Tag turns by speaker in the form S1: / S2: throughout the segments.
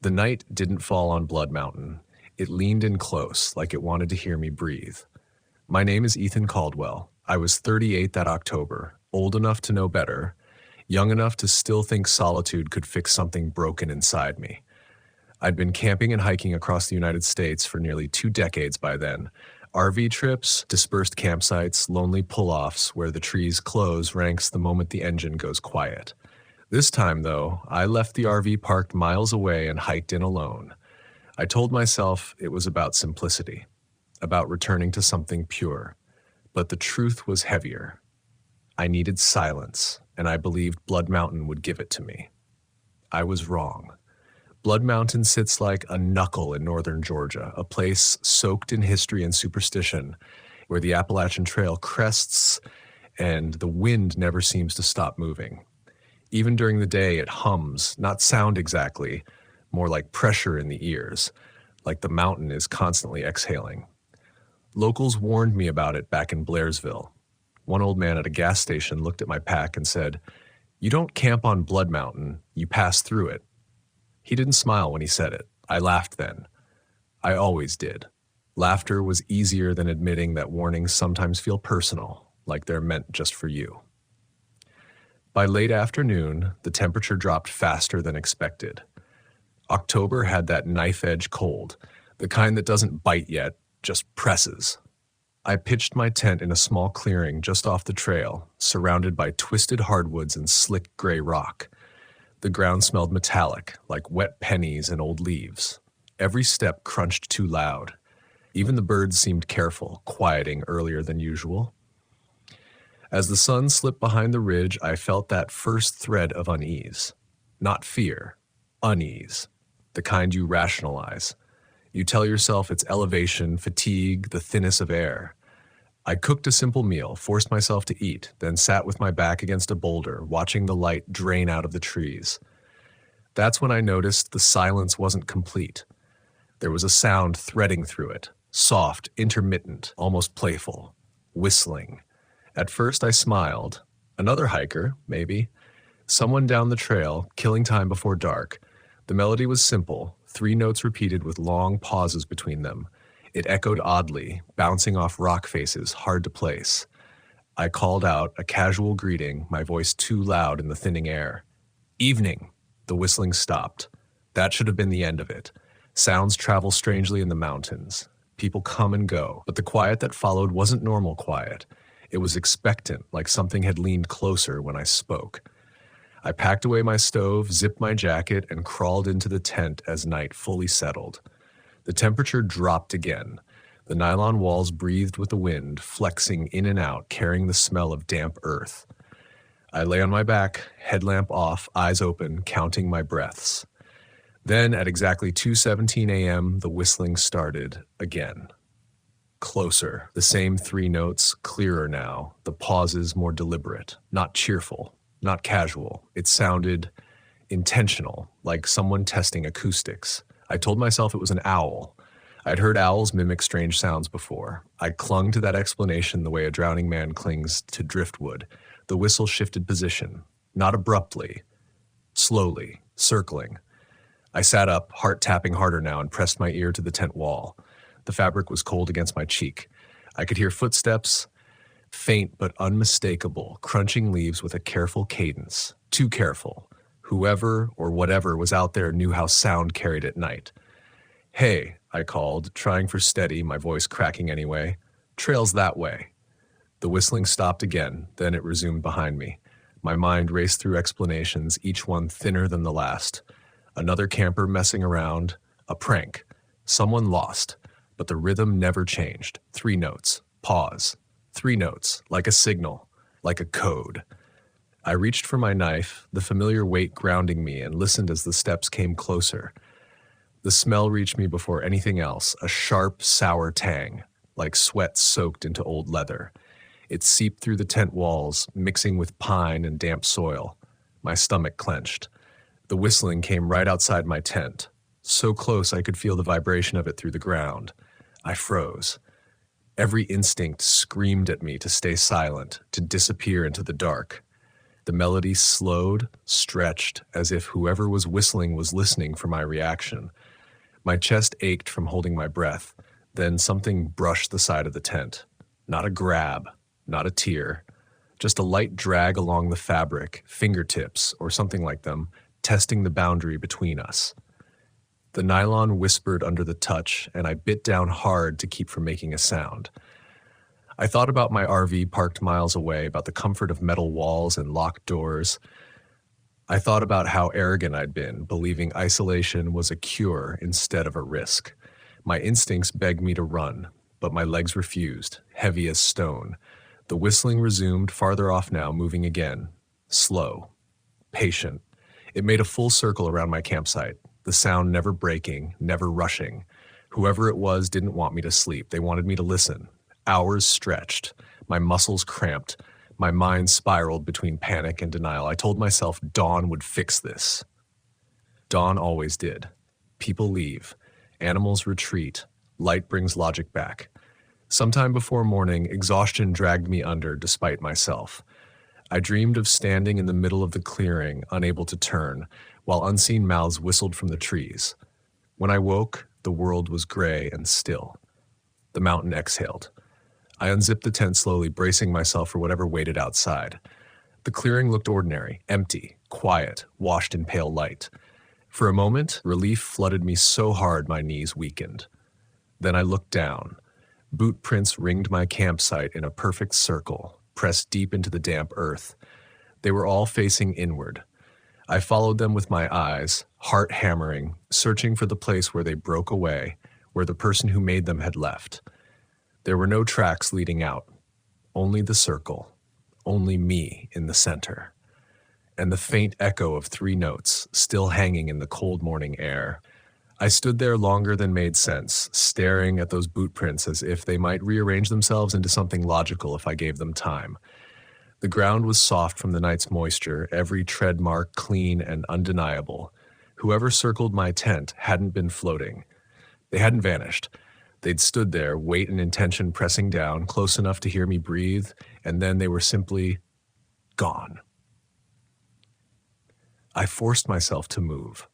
S1: The night didn't fall on Blood Mountain. It leaned in close, like it wanted to hear me breathe. My name is Ethan Caldwell. I was 38 that October, old enough to know better, young enough to still think solitude could fix something broken inside me. I'd been camping and hiking across the United States for nearly 2 decades by then. RV trips, dispersed campsites, lonely pull-offs where the trees close ranks the moment the engine goes quiet. This time, though, I left the RV parked miles away and hiked in alone. I told myself it was about simplicity, about returning to something pure. But the truth was heavier. I needed silence, and I believed Blood Mountain would give it to me. I was wrong. Blood Mountain sits like a knuckle in northern Georgia, a place soaked in history and superstition, where the Appalachian Trail crests and the wind never seems to stop moving. Even during the day, it hums, not sound exactly, more like pressure in the ears, like the mountain is constantly exhaling. Locals warned me about it back in Blairsville. One old man at a gas station looked at my pack and said, "You don't camp on Blood Mountain, you pass through it." He didn't smile when he said it. I laughed then. I always did. Laughter was easier than admitting that warnings sometimes feel personal, like they're meant just for you. By late afternoon, the temperature dropped faster than expected. October had that knife-edge cold, the kind that doesn't bite yet, just presses. I pitched my tent in a small clearing just off the trail, surrounded by twisted hardwoods and slick gray rock. The ground smelled metallic, like wet pennies and old leaves. Every step crunched too loud. Even the birds seemed careful, quieting earlier than usual. As the sun slipped behind the ridge, I felt that first thread of unease. Not fear, unease, the kind you rationalize. You tell yourself it's elevation, fatigue, the thinness of air. I cooked a simple meal, forced myself to eat, then sat with my back against a boulder, watching the light drain out of the trees. That's when I noticed the silence wasn't complete. There was a sound threading through it, soft, intermittent, almost playful, whistling. At first I smiled. Another hiker, maybe. Someone down the trail, killing time before dark. The melody was simple, 3 notes repeated with long pauses between them. It echoed oddly, bouncing off rock faces, hard to place. I called out, a casual greeting, my voice too loud in the thinning air. "Evening!" The whistling stopped. That should have been the end of it. Sounds travel strangely in the mountains. People come and go, but the quiet that followed wasn't normal quiet. It was expectant, like something had leaned closer when I spoke. I packed away my stove, zipped my jacket, and crawled into the tent as night fully settled. The temperature dropped again. The nylon walls breathed with the wind, flexing in and out, carrying the smell of damp earth. I lay on my back, headlamp off, eyes open, counting my breaths. Then, at exactly 2:17 a.m., the whistling started again. Closer, the same 3 notes, clearer now, the pauses more deliberate, not cheerful, not casual. It sounded intentional, like someone testing acoustics. I told myself it was an owl. I'd heard owls mimic strange sounds before. I clung to that explanation the way a drowning man clings to driftwood. The whistle shifted position, not abruptly, slowly, circling. I sat up, heart tapping harder now, and pressed my ear to the tent wall. The fabric was cold against my cheek. I could hear footsteps, faint but unmistakable, crunching leaves with a careful cadence. Too careful. Whoever or whatever was out there knew how sound carried at night. "Hey," I called, trying for steady, my voice cracking anyway. "Trail's that way." The whistling stopped again, then it resumed behind me. My mind raced through explanations, each one thinner than the last. Another camper messing around, a prank, someone lost. But the rhythm never changed. 3 notes, pause. 3 notes, like a signal, like a code. I reached for my knife, the familiar weight grounding me, and listened as the steps came closer. The smell reached me before anything else, a sharp, sour tang, like sweat soaked into old leather. It seeped through the tent walls, mixing with pine and damp soil. My stomach clenched. The whistling came right outside my tent, so close I could feel the vibration of it through the ground. I froze. Every instinct screamed at me to stay silent, to disappear into the dark. The melody slowed, stretched, as if whoever was whistling was listening for my reaction. My chest ached from holding my breath. Then something brushed the side of the tent. Not a grab, not a tear, just a light drag along the fabric, fingertips, or something like them, testing the boundary between us. The nylon whispered under the touch, and I bit down hard to keep from making a sound. I thought about my RV parked miles away, about the comfort of metal walls and locked doors. I thought about how arrogant I'd been, believing isolation was a cure instead of a risk. My instincts begged me to run, but my legs refused, heavy as stone. The whistling resumed, farther off now, moving again. Slow. Patient. It made a full circle around my campsite, the sound never breaking, never rushing. Whoever it was didn't want me to sleep. They wanted me to listen. Hours stretched. My muscles cramped. My mind spiraled between panic and denial. I told myself dawn would fix this. Dawn always did. People leave. Animals retreat. Light brings logic back. Sometime before morning, exhaustion dragged me under despite myself. I dreamed of standing in the middle of the clearing, unable to turn, while unseen mouths whistled from the trees. When I woke, the world was gray and still. The mountain exhaled. I unzipped the tent slowly, bracing myself for whatever waited outside. The clearing looked ordinary, empty, quiet, washed in pale light. For a moment, relief flooded me so hard my knees weakened. Then I looked down. Boot prints ringed my campsite in a perfect circle, pressed deep into the damp earth. They were all facing inward. I followed them with my eyes, heart hammering, searching for the place where they broke away, where the person who made them had left. There were no tracks leading out, only the circle, only me in the center, and the faint echo of 3 notes still hanging in the cold morning air. I stood there longer than made sense, staring at those boot prints as if they might rearrange themselves into something logical if I gave them time. The ground was soft from the night's moisture, every tread mark clean and undeniable. Whoever circled my tent hadn't been floating. They hadn't vanished. They'd stood there, weight and intention pressing down, close enough to hear me breathe, and then they were simply gone. I forced myself to move.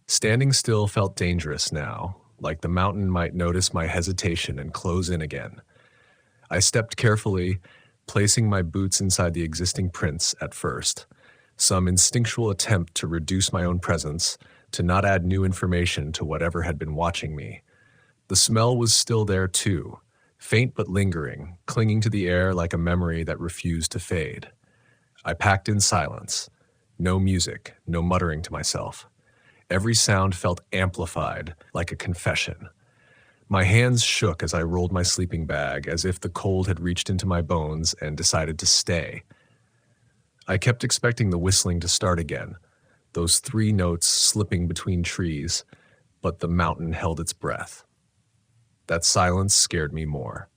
S1: Standing still felt dangerous now, like the mountain might notice my hesitation and close in again. I stepped carefully, placing my boots inside the existing prints at first, some instinctual attempt to reduce my own presence, to not add new information to whatever had been watching me. The smell was still there too, faint but lingering, clinging to the air like a memory that refused to fade. I packed in silence. No music, no muttering to myself. Every sound felt amplified, like a confession. My hands shook as I rolled my sleeping bag, as if the cold had reached into my bones and decided to stay. I kept expecting the whistling to start again, those 3 notes slipping between trees, but the mountain held its breath. That silence scared me more.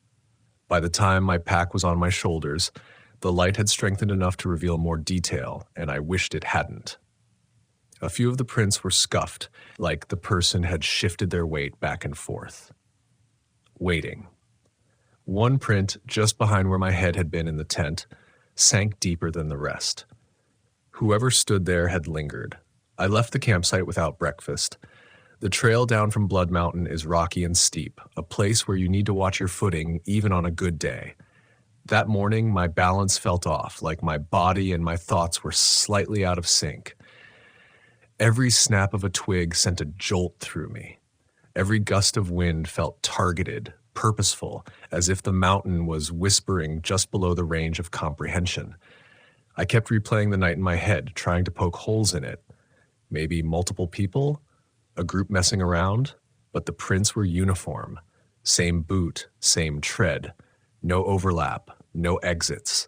S1: By the time my pack was on my shoulders, the light had strengthened enough to reveal more detail, and I wished it hadn't. A few of the prints were scuffed, like the person had shifted their weight back and forth. Waiting. One print, just behind where my head had been in the tent, sank deeper than the rest. Whoever stood there had lingered. I left the campsite without breakfast. The trail down from Blood Mountain is rocky and steep, a place where you need to watch your footing even on a good day. That morning, my balance felt off, like my body and my thoughts were slightly out of sync. Every snap of a twig sent a jolt through me. Every gust of wind felt targeted, purposeful, as if the mountain was whispering just below the range of comprehension. I kept replaying the night in my head, trying to poke holes in it. Maybe multiple people? A group messing around? But the prints were uniform. Same boot, same tread. No overlap, no exits.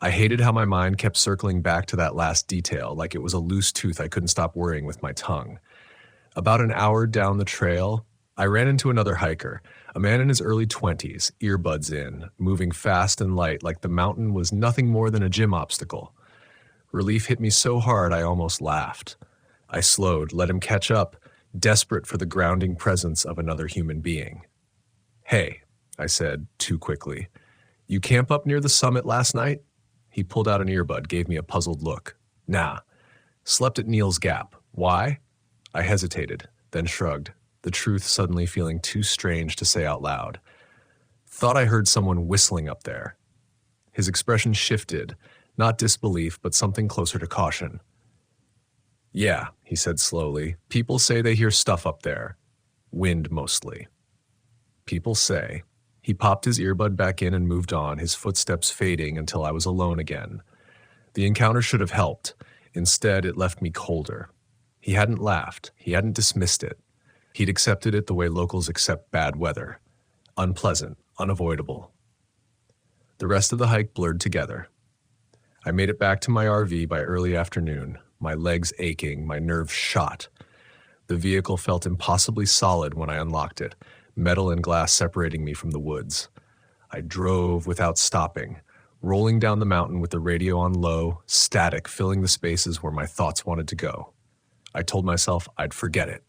S1: I hated how my mind kept circling back to that last detail, like it was a loose tooth I couldn't stop worrying with my tongue. About an hour down the trail, I ran into another hiker, a man in his early 20s, earbuds in, moving fast and light like the mountain was nothing more than a gym obstacle. Relief hit me so hard I almost laughed. I slowed, let him catch up, desperate for the grounding presence of another human being. "Hey," I said, too quickly, "you camp up near the summit last night?" He pulled out an earbud, gave me a puzzled look. Nah. Slept at Neil's Gap. Why? I hesitated, then shrugged, the truth suddenly feeling too strange to say out loud. Thought I heard someone whistling up there. His expression shifted, not disbelief, but something closer to caution. Yeah, he said slowly. People say they hear stuff up there. Wind, mostly. People say. He popped his earbud back in and moved on, his footsteps fading until I was alone again. The encounter should have helped. Instead, it left me colder. He hadn't laughed. He hadn't dismissed it. He'd accepted it the way locals accept bad weather. Unpleasant, unavoidable. The rest of the hike blurred together. I made it back to my RV by early afternoon, my legs aching, my nerves shot. The vehicle felt impossibly solid when I unlocked it, metal and glass separating me from the woods. I drove without stopping, rolling down the mountain with the radio on low, static filling the spaces where my thoughts wanted to go. I told myself I'd forget it.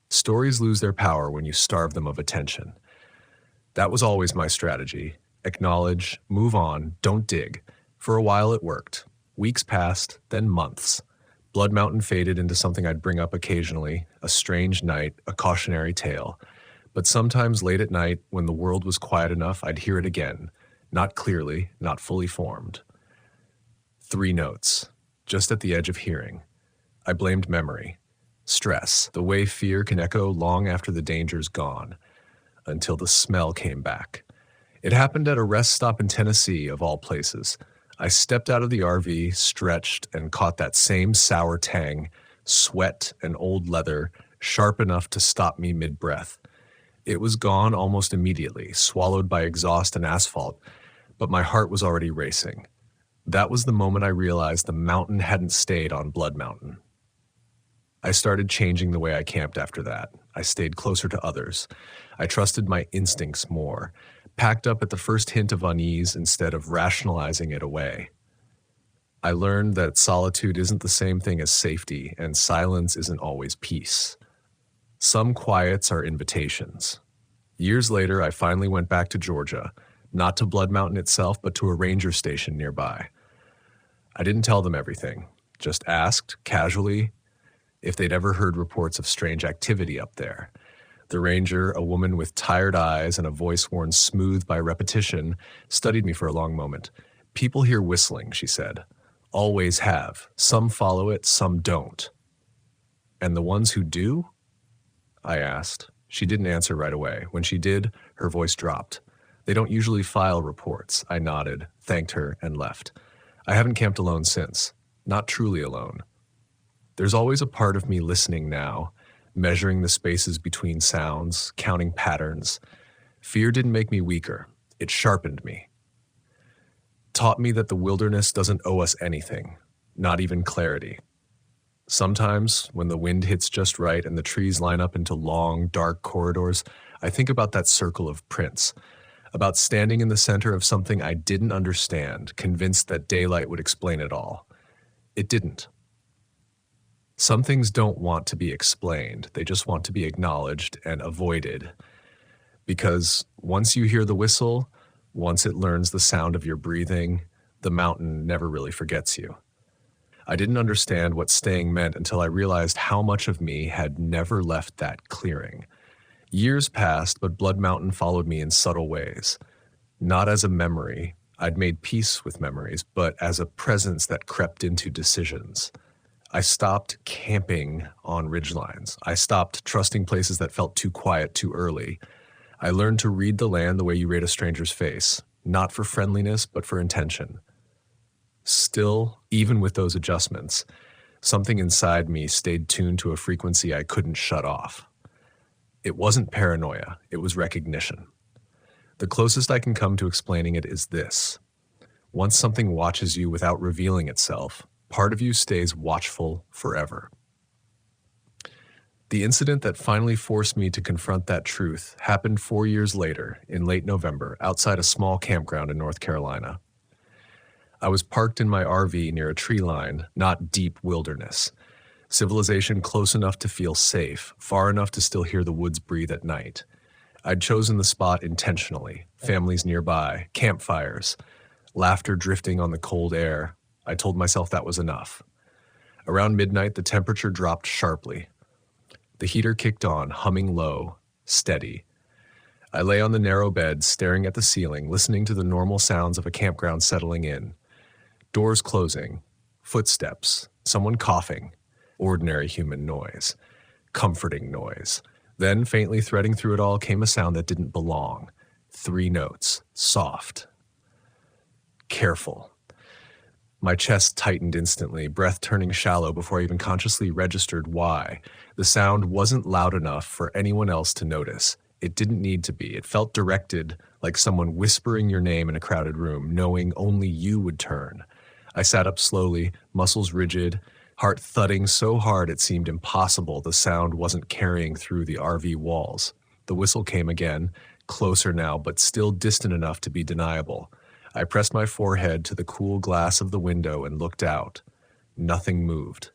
S1: Stories lose their power when you starve them of attention. That was always my strategy. Acknowledge, move on, don't dig. For a while it worked. Weeks passed, then months. Blood Mountain faded into something I'd bring up occasionally, a strange night, a cautionary tale. But sometimes late at night, when the world was quiet enough, I'd hear it again. Not clearly, not fully formed. 3 notes, just at the edge of hearing. I blamed memory. Stress, the way fear can echo long after the danger's gone, until the smell came back. It happened at a rest stop in Tennessee, of all places. I stepped out of the RV, stretched, and caught that same sour tang, sweat and old leather, sharp enough to stop me mid-breath. It was gone almost immediately, swallowed by exhaust and asphalt, but my heart was already racing. That was the moment I realized the mountain hadn't stayed on Blood Mountain. I started changing the way I camped after that. I stayed closer to others. I trusted my instincts more, packed up at the first hint of unease instead of rationalizing it away. I learned that solitude isn't the same thing as safety, and silence isn't always peace. Some quiets are invitations. Years later, I finally went back to Georgia, not to Blood Mountain itself, but to a ranger station nearby. I didn't tell them everything, just asked, casually, if they'd ever heard reports of strange activity up there. The ranger, a woman with tired eyes and a voice worn smooth by repetition, studied me for a long moment. People hear whistling, she said. Always have. Some follow it, some don't. And the ones who do? I asked. She didn't answer right away. When she did, her voice dropped. They don't usually file reports. I nodded, thanked her, and left. I haven't camped alone since. Not truly alone. There's always a part of me listening now, measuring the spaces between sounds, counting patterns. Fear didn't make me weaker. It sharpened me. Taught me that the wilderness doesn't owe us anything, not even clarity. Sometimes, when the wind hits just right and the trees line up into long, dark corridors, I think about that circle of prints, about standing in the center of something I didn't understand, convinced that daylight would explain it all. It didn't. Some things don't want to be explained. They just want to be acknowledged and avoided. Because once you hear the whistle, once it learns the sound of your breathing, the mountain never really forgets you. I didn't understand what staying meant until I realized how much of me had never left that clearing. Years passed, but Blood Mountain followed me in subtle ways. Not as a memory. I'd made peace with memories, but as a presence that crept into decisions. I stopped camping on ridgelines. I stopped trusting places that felt too quiet too early. I learned to read the land the way you read a stranger's face, not for friendliness, but for intention. Still, even with those adjustments, something inside me stayed tuned to a frequency I couldn't shut off. It wasn't paranoia, it was recognition. The closest I can come to explaining it is this. Once something watches you without revealing itself, part of you stays watchful forever. The incident that finally forced me to confront that truth happened 4 years later, in late November, outside a small campground in North Carolina. I was parked in my RV near a tree line, not deep wilderness. Civilization close enough to feel safe, far enough to still hear the woods breathe at night. I'd chosen the spot intentionally, families nearby, campfires. Laughter drifting on the cold air. I told myself that was enough. Around midnight, the temperature dropped sharply. The heater kicked on, humming low, steady. I lay on the narrow bed, staring at the ceiling, listening to the normal sounds of a campground settling in. Doors closing, footsteps, someone coughing, ordinary human noise, comforting noise. Then, faintly threading through it all, came a sound that didn't belong. 3 notes, soft, careful. My chest tightened instantly, breath turning shallow before I even consciously registered why. The sound wasn't loud enough for anyone else to notice. It didn't need to be. It felt directed, like someone whispering your name in a crowded room, knowing only you would turn. I sat up slowly, muscles rigid, heart thudding so hard it seemed impossible the sound wasn't carrying through the RV walls. The whistle came again, closer now, but still distant enough to be deniable. I pressed my forehead to the cool glass of the window and looked out. Nothing moved.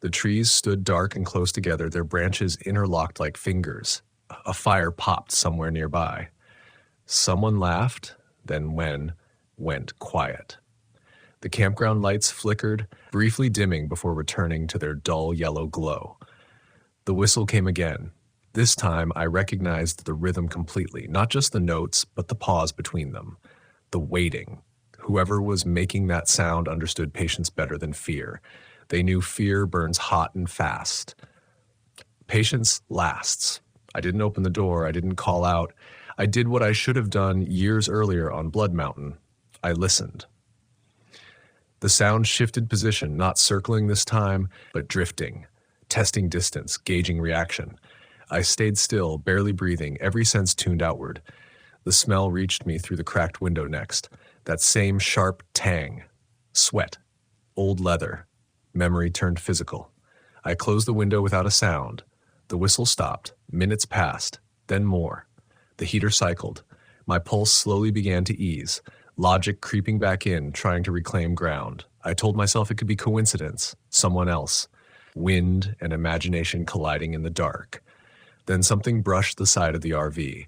S1: The trees stood dark and close together, their branches interlocked like fingers. A fire popped somewhere nearby. Someone laughed, then went quiet. The campground lights flickered, briefly dimming before returning to their dull yellow glow. The whistle came again. This time I recognized the rhythm completely, not just the notes, but the pause between them. The waiting. Whoever was making that sound understood patience better than fear. They knew fear burns hot and fast. Patience lasts. I didn't open the door. I didn't call out. I did what I should have done years earlier on Blood Mountain. I listened. The sound shifted position, not circling this time, but drifting, testing distance, gauging reaction. I stayed still, barely breathing, every sense tuned outward. The smell reached me through the cracked window next. That same sharp tang. Sweat. Old leather. Memory turned physical. I closed the window without a sound. The whistle stopped. Minutes passed. Then more. The heater cycled. My pulse slowly began to ease. Logic creeping back in, trying to reclaim ground. I told myself it could be coincidence. Someone else. Wind and imagination colliding in the dark. Then something brushed the side of the RV.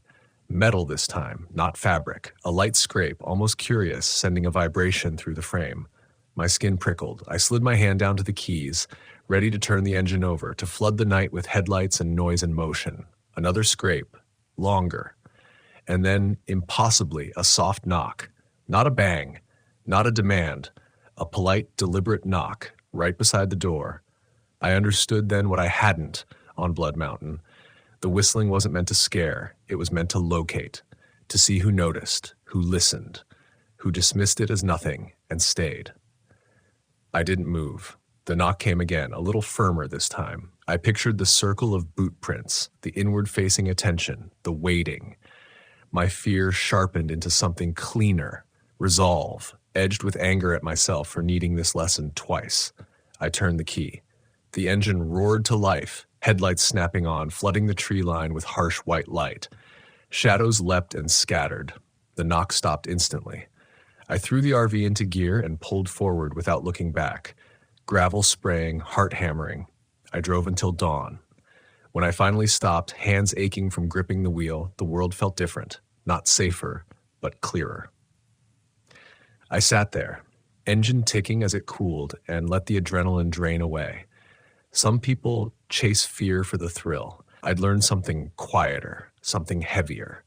S1: Metal this time, not fabric. A light scrape, almost curious, sending a vibration through the frame. My skin prickled. I slid my hand down to the keys, ready to turn the engine over, to flood the night with headlights and noise and motion. Another scrape. Longer. And then, impossibly, a soft knock. Not a bang. Not a demand. A polite, deliberate knock, right beside the door. I understood then what I hadn't on Blood Mountain. The whistling wasn't meant to scare. It was meant to locate, to see who noticed, who listened, who dismissed it as nothing and stayed. I didn't move. The knock came again, a little firmer this time. I pictured the circle of boot prints, the inward-facing attention, the waiting. My fear sharpened into something cleaner, resolve, edged with anger at myself for needing this lesson twice. I turned the key. The engine roared to life, headlights snapping on, flooding the tree line with harsh white light. Shadows leapt and scattered. The knock stopped instantly. I threw the RV into gear and pulled forward without looking back. Gravel spraying, heart hammering. I drove until dawn. When I finally stopped, hands aching from gripping the wheel, the world felt different. Not safer, but clearer. I sat there, engine ticking as it cooled, and let the adrenaline drain away. Some people chase fear for the thrill. I'd learned something quieter, something heavier.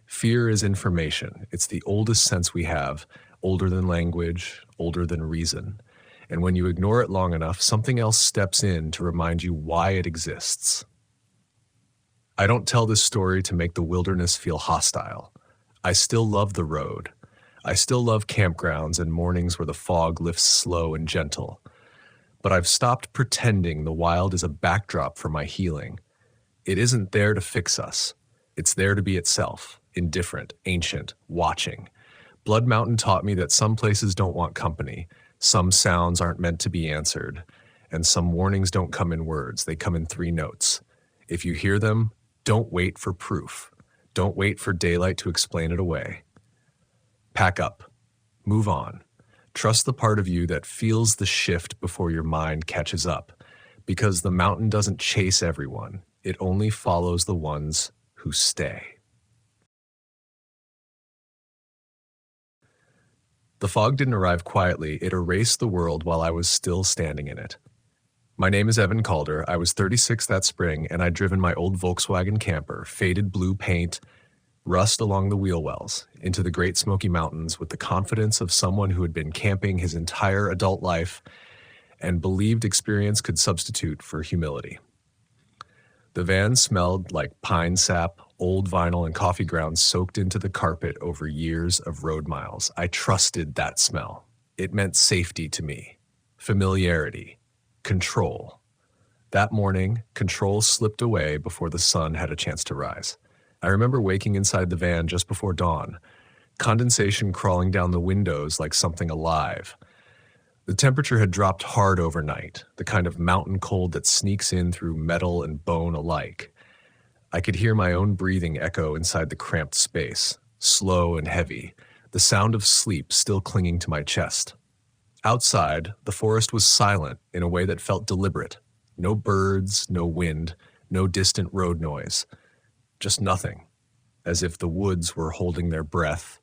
S1: Fear is information. It's the oldest sense we have, older than language, older than reason. And when you ignore it long enough, something else steps in to remind you why it exists. I don't tell this story to make the wilderness feel hostile. I still love the road. I still love campgrounds and mornings where the fog lifts slow and gentle. But I've stopped pretending the wild is a backdrop for my healing. It isn't there to fix us. It's there to be itself, indifferent, ancient, watching. Blood Mountain taught me that some places don't want company, some sounds aren't meant to be answered, and some warnings don't come in words, they come in 3 notes. If you hear them, don't wait for proof. Don't wait for daylight to explain it away. Pack up. Move on. Trust the part of you that feels the shift before your mind catches up, because the mountain doesn't chase everyone. It only follows the ones who stay. The fog didn't arrive quietly. It erased the world while I was still standing in it. My name is Evan Calder. I was 36 that spring, and I'd driven my old Volkswagen camper, faded blue paint, rust along the wheel wells, into the Great Smoky Mountains with the confidence of someone who had been camping his entire adult life and believed experience could substitute for humility. The van smelled like pine sap, old vinyl, and coffee grounds soaked into the carpet over years of road miles. I trusted that smell. It meant safety to me, familiarity, control. That morning, control slipped away before the sun had a chance to rise. I remember waking inside the van just before dawn, condensation crawling down the windows like something alive. The temperature had dropped hard overnight, the kind of mountain cold that sneaks in through metal and bone alike. I could hear my own breathing echo inside the cramped space, slow and heavy, the sound of sleep still clinging to my chest. Outside, the forest was silent in a way that felt deliberate. No birds, no wind, no distant road noise. Just nothing, as if the woods were holding their breath.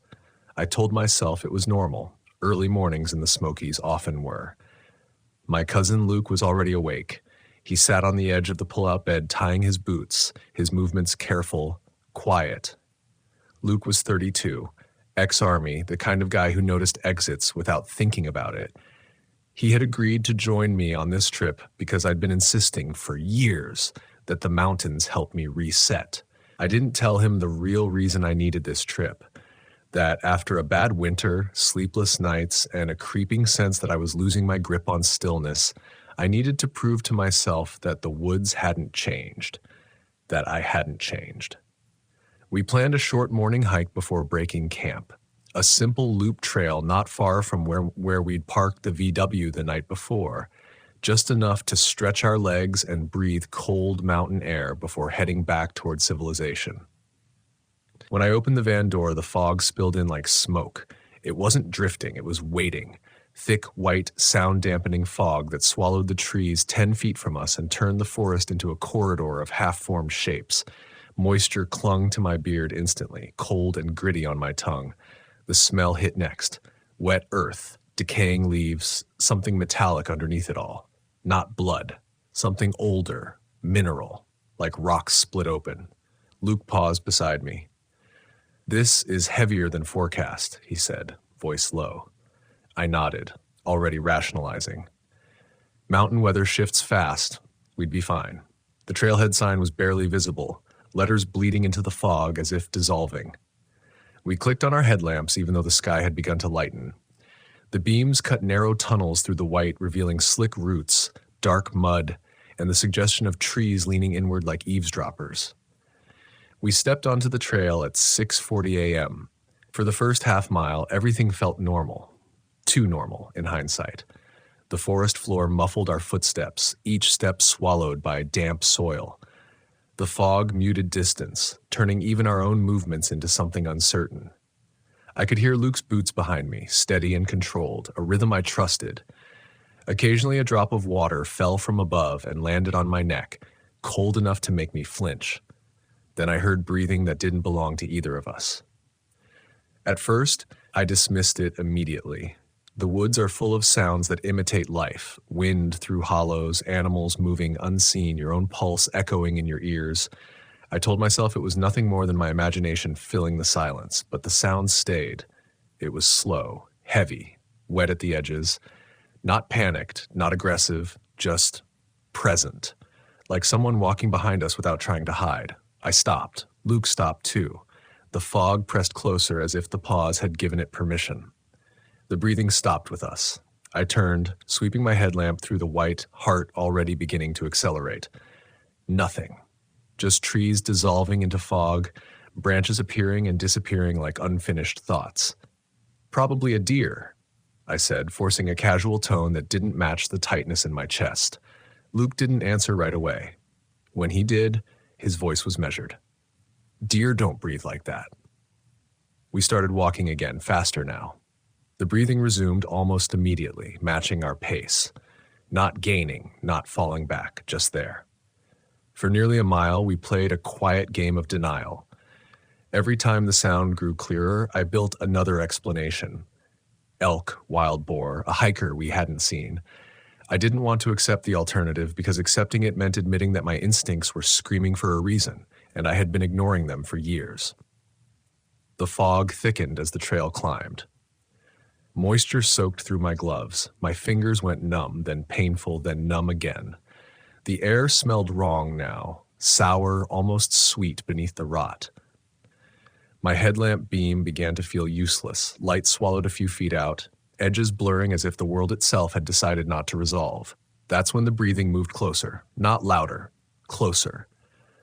S1: I told myself it was normal. Early mornings in the Smokies often were. My cousin Luke was already awake. He sat on the edge of the pull-out bed tying his boots, his movements careful, quiet. Luke was 32, ex-Army, the kind of guy who noticed exits without thinking about it. He had agreed to join me on this trip because I'd been insisting for years that the mountains help me reset. I didn't tell him the real reason I needed this trip. That after a bad winter, sleepless nights, and a creeping sense that I was losing my grip on stillness, I needed to prove to myself that the woods hadn't changed, that I hadn't changed. We planned a short morning hike before breaking camp, a simple loop trail not far from where we'd parked the VW the night before, just enough to stretch our legs and breathe cold mountain air before heading back toward civilization. When I opened the van door, the fog spilled in like smoke. It wasn't drifting, it was waiting. Thick, white, sound-dampening fog that swallowed the trees 10 feet from us and turned the forest into a corridor of half-formed shapes. Moisture clung to my beard instantly, cold and gritty on my tongue. The smell hit next. Wet earth, decaying leaves, something metallic underneath it all. Not blood. Something older, mineral, like rocks split open. Luke paused beside me. "This is heavier than forecast," he said, voice low. I nodded, already rationalizing. Mountain weather shifts fast. We'd be fine. The trailhead sign was barely visible, letters bleeding into the fog as if dissolving. We clicked on our headlamps even though the sky had begun to lighten. The beams cut narrow tunnels through the white, revealing slick roots, dark mud, and the suggestion of trees leaning inward like eavesdroppers. We stepped onto the trail at 6:40 a.m. For the first half mile, everything felt normal. Too normal, in hindsight. The forest floor muffled our footsteps, each step swallowed by damp soil. The fog muted distance, turning even our own movements into something uncertain. I could hear Luke's boots behind me, steady and controlled, a rhythm I trusted. Occasionally a drop of water fell from above and landed on my neck, cold enough to make me flinch. Then I heard breathing that didn't belong to either of us. At first, I dismissed it immediately. The woods are full of sounds that imitate life, wind through hollows, animals moving unseen, your own pulse echoing in your ears. I told myself it was nothing more than my imagination filling the silence, but the sound stayed. It was slow, heavy, wet at the edges, not panicked, not aggressive, just present, like someone walking behind us without trying to hide. I stopped. Luke stopped too. The fog pressed closer as if the pause had given it permission. The breathing stopped with us. I turned, sweeping my headlamp through the white, heart already beginning to accelerate. Nothing. Just trees dissolving into fog, branches appearing and disappearing like unfinished thoughts. "Probably a deer," I said, forcing a casual tone that didn't match the tightness in my chest. Luke didn't answer right away. When he did, his voice was measured. "Deer don't breathe like that." We started walking again, faster now. The breathing resumed almost immediately, matching our pace. Not gaining, not falling back, just there. For nearly a mile, we played a quiet game of denial. Every time the sound grew clearer, I built another explanation. elk, wild boar, a hiker we hadn't seen. I didn't want to accept the alternative because accepting it meant admitting that my instincts were screaming for a reason, and I had been ignoring them for years. The fog thickened as the trail climbed. Moisture soaked through my gloves. My fingers went numb, then painful, then numb again. The air smelled wrong now, sour, almost sweet beneath the rot. My headlamp beam began to feel useless, light swallowed a few feet out, edges blurring as if the world itself had decided not to resolve. That's when the breathing moved closer, not louder, closer.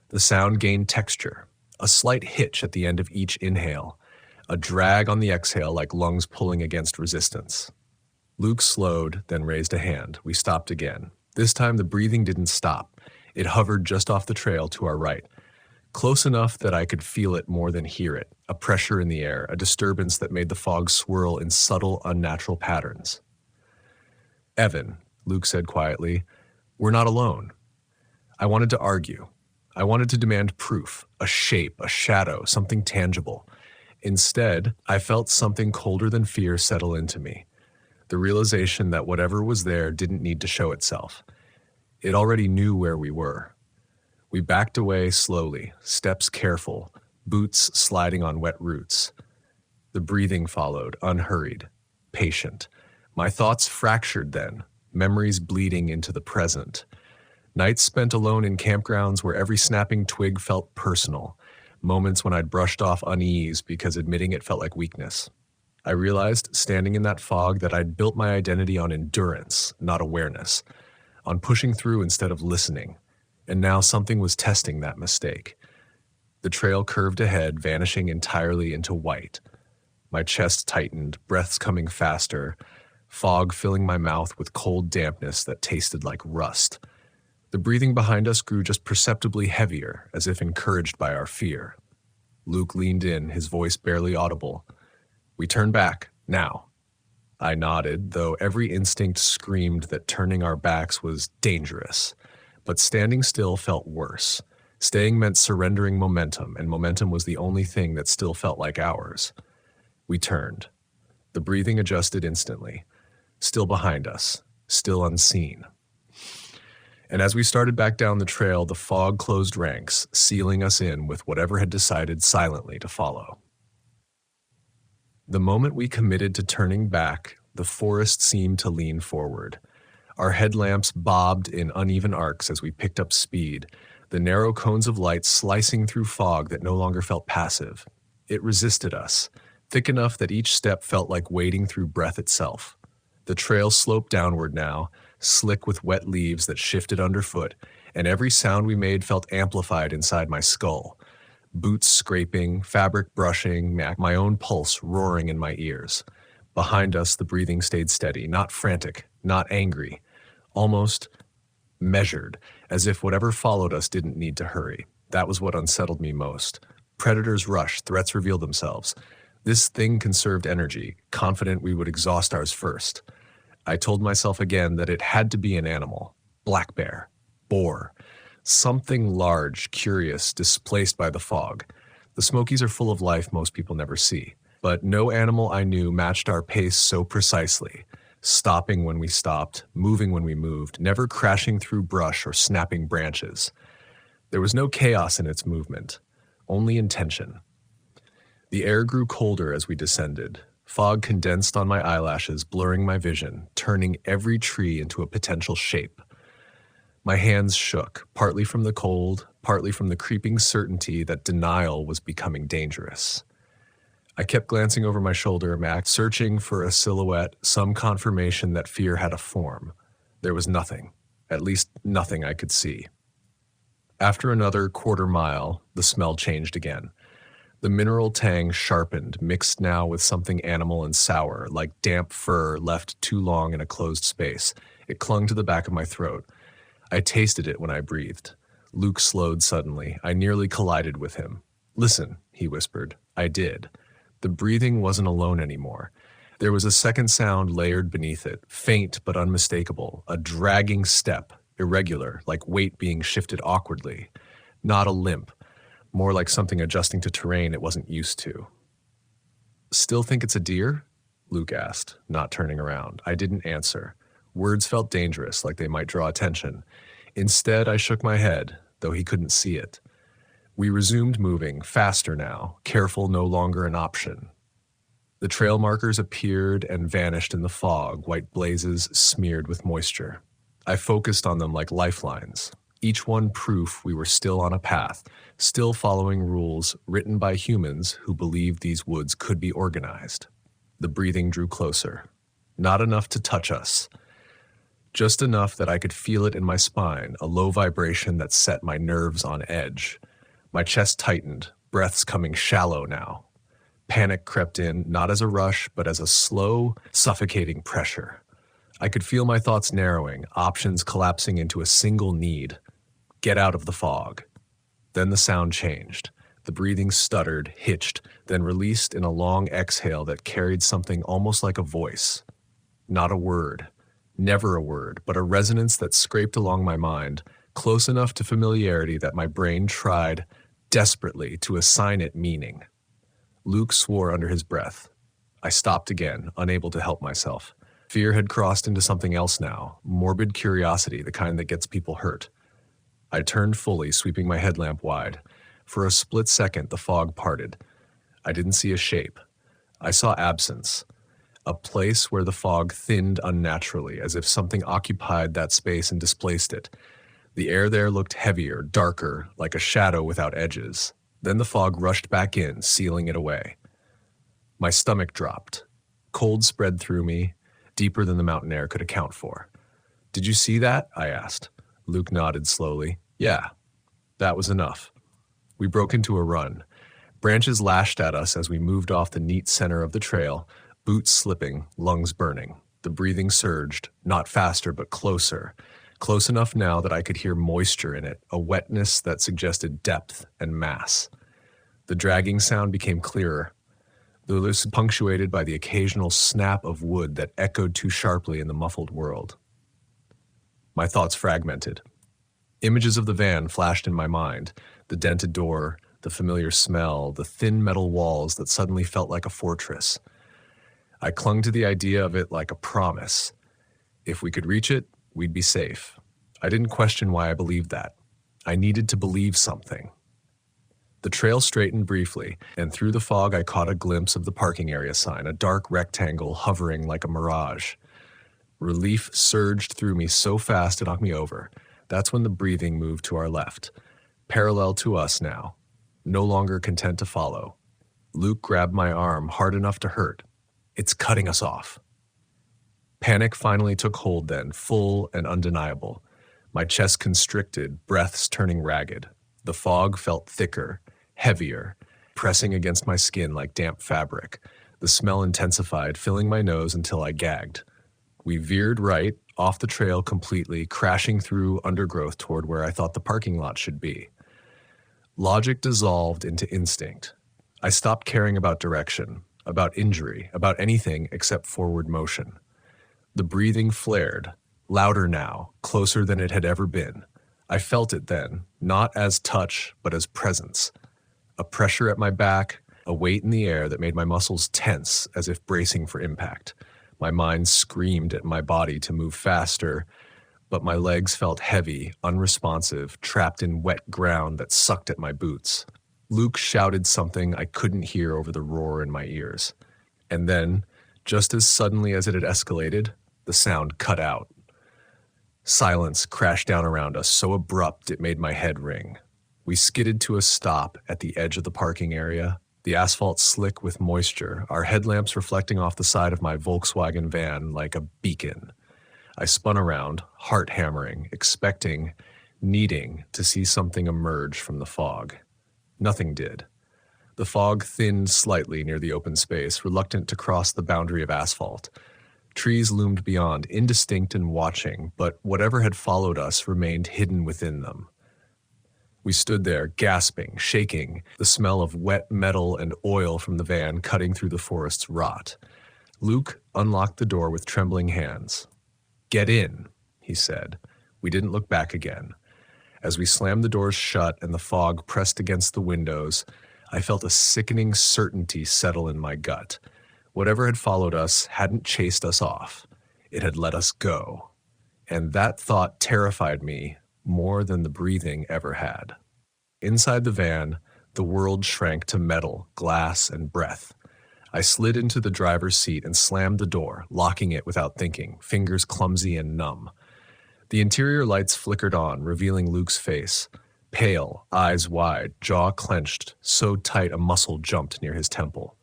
S1: The sound gained texture, a slight hitch at the end of each inhale, a drag on the exhale like lungs pulling against resistance. Luke slowed, then raised a hand. We stopped again. This time the breathing didn't stop. It hovered just off the trail to our right, close enough that I could feel it more than hear it, a pressure in the air, a disturbance that made the fog swirl in subtle, unnatural patterns. "Evan," Luke said quietly, "we're not alone." I wanted to argue. I wanted to demand proof, a shape, a shadow, something tangible. Instead, I felt something colder than fear settle into me, the realization that whatever was there didn't need to show itself. It already knew where we were. We backed away slowly, steps careful, boots sliding on wet roots. The breathing followed, unhurried, patient. My thoughts fractured then, memories bleeding into the present. Nights spent alone in campgrounds where every snapping twig felt personal. Moments when I'd brushed off unease because admitting it felt like weakness. I realized, standing in that fog, that I'd built my identity on endurance, not awareness, on pushing through instead of listening. And now something was testing that mistake. The trail curved ahead, vanishing entirely into white. My chest tightened, breaths coming faster, fog filling my mouth with cold dampness that tasted like rust. The breathing behind us grew just perceptibly heavier, as if encouraged by our fear. Luke leaned in, his voice barely audible. "We turn back, now." I nodded, though every instinct screamed that turning our backs was dangerous. But standing still felt worse. Staying meant surrendering momentum, and momentum was the only thing that still felt like ours. We turned. The breathing adjusted instantly. Still behind us, still unseen. And as we started back down the trail, the fog closed ranks, sealing us in with whatever had decided silently to follow. The moment we committed to turning back, the forest seemed to lean forward. Our headlamps bobbed in uneven arcs as we picked up speed, the narrow cones of light slicing through fog that no longer felt passive. It resisted us, thick enough that each step felt like wading through breath itself. The trail sloped downward now, slick with wet leaves that shifted underfoot, and every sound we made felt amplified inside my skull. Boots scraping, fabric brushing, my own pulse roaring in my ears. Behind us, the breathing stayed steady, not frantic, not angry, almost measured, as if whatever followed us didn't need to hurry. That was what unsettled me most. Predators rushed, threats revealed themselves. This thing conserved energy, confident we would exhaust ours first. I told myself again that it had to be an animal. Black bear, boar, something large, curious, displaced by the fog. The Smokies are full of life most people never see, but no animal I knew matched our pace so precisely. Stopping when we stopped, moving when we moved, never crashing through brush or snapping branches. There was no chaos in its movement, only intention. The air grew colder as we descended. Fog condensed on my eyelashes, blurring my vision, turning every tree into a potential shape. My hands shook, partly from the cold, partly from the creeping certainty that denial was becoming dangerous. I kept glancing over my shoulder, searching for a silhouette, some confirmation that fear had a form. There was nothing, at least nothing I could see. After another quarter mile, the smell changed again. The mineral tang sharpened, mixed now with something animal and sour, like damp fur left too long in a closed space. It clung to the back of my throat. I tasted it when I breathed. Luke slowed suddenly. I nearly collided with him. "Listen," he whispered. I did. The breathing wasn't alone anymore. There was a second sound layered beneath it, faint but unmistakable, a dragging step, irregular, like weight being shifted awkwardly. Not a limp, more like something adjusting to terrain it wasn't used to. "Still think it's a deer?" Luke asked, not turning around. I didn't answer. Words felt dangerous, like they might draw attention. Instead, I shook my head, though he couldn't see it. We resumed moving, faster now, careful no longer an option. The trail markers appeared and vanished in the fog, white blazes smeared with moisture. I focused on them like lifelines, each one proof we were still on a path, still following rules written by humans who believed these woods could be organized. The breathing drew closer. Not enough to touch us. Just enough that I could feel it in my spine, a low vibration that set my nerves on edge. My chest tightened, breaths coming shallow now. Panic crept in, not as a rush, but as a slow, suffocating pressure. I could feel my thoughts narrowing, options collapsing into a single need. Get out of the fog. Then the sound changed. The breathing stuttered, hitched, then released in a long exhale that carried something almost like a voice. Not a word. Never a word, but a resonance that scraped along my mind, close enough to familiarity that my brain tried desperately to assign it meaning. Luke swore under his breath. I stopped again, unable to help myself. Fear had crossed into something else now, morbid curiosity, the kind that gets people hurt. I turned fully, sweeping my headlamp wide. For a split second, the fog parted. I didn't see a shape. I saw absence. A place where the fog thinned unnaturally, as if something occupied that space and displaced it. The air there looked heavier, darker, like a shadow without edges. Then the fog rushed back in, sealing it away. My stomach dropped. Cold spread through me, deeper than the mountain air could account for. Did you see that? I asked. Luke nodded slowly. Yeah, that was enough. We broke into a run. Branches lashed at us as we moved off the neat center of the trail, boots slipping, lungs burning. The breathing surged, not faster but closer. Close enough now that I could hear moisture in it, a wetness that suggested depth and mass. The dragging sound became clearer, though this was punctuated by the occasional snap of wood that echoed too sharply in the muffled world. My thoughts fragmented. Images of the van flashed in my mind, the dented door, the familiar smell, the thin metal walls that suddenly felt like a fortress. I clung to the idea of it like a promise. If we could reach it, we'd be safe. I didn't question why I believed that. I needed to believe something. The trail straightened briefly, and through the fog I caught a glimpse of the parking area sign, a dark rectangle hovering like a mirage. Relief surged through me so fast it knocked me over. That's when the breathing moved to our left, parallel to us now, no longer content to follow. Luke grabbed my arm hard enough to hurt. It's cutting us off. Panic finally took hold then, full and undeniable. My chest constricted, breaths turning ragged. The fog felt thicker, heavier, pressing against my skin like damp fabric. The smell intensified, filling my nose until I gagged. We veered right, off the trail completely, crashing through undergrowth toward where I thought the parking lot should be. Logic dissolved into instinct. I stopped caring about direction, about injury, about anything except forward motion. The breathing flared, louder now, closer than it had ever been. I felt it then, not as touch, but as presence. A pressure at my back, a weight in the air that made my muscles tense as if bracing for impact. My mind screamed at my body to move faster, but my legs felt heavy, unresponsive, trapped in wet ground that sucked at my boots. Luke shouted something I couldn't hear over the roar in my ears. And then, just as suddenly as it had escalated, the sound cut out. Silence crashed down around us, so abrupt it made my head ring. We skidded to a stop at the edge of the parking area, the asphalt slick with moisture, our headlamps reflecting off the side of my Volkswagen van like a beacon. I spun around, heart hammering, expecting, needing to see something emerge from the fog. Nothing did. The fog thinned slightly near the open space, reluctant to cross the boundary of asphalt. Trees loomed beyond, indistinct and watching, but whatever had followed us remained hidden within them. We stood there, gasping, shaking, the smell of wet metal and oil from the van cutting through the forest's rot. Luke unlocked the door with trembling hands. "Get in," he said. We didn't look back again. As we slammed the doors shut and the fog pressed against the windows, I felt a sickening certainty settle in my gut. Whatever had followed us hadn't chased us off. It had let us go. And that thought terrified me more than the breathing ever had. Inside the van, the world shrank to metal, glass, and breath. I slid into the driver's seat and slammed the door, locking it without thinking, fingers clumsy and numb. The interior lights flickered on, revealing Luke's face. Pale, eyes wide, jaw clenched, so tight a muscle jumped near his temple.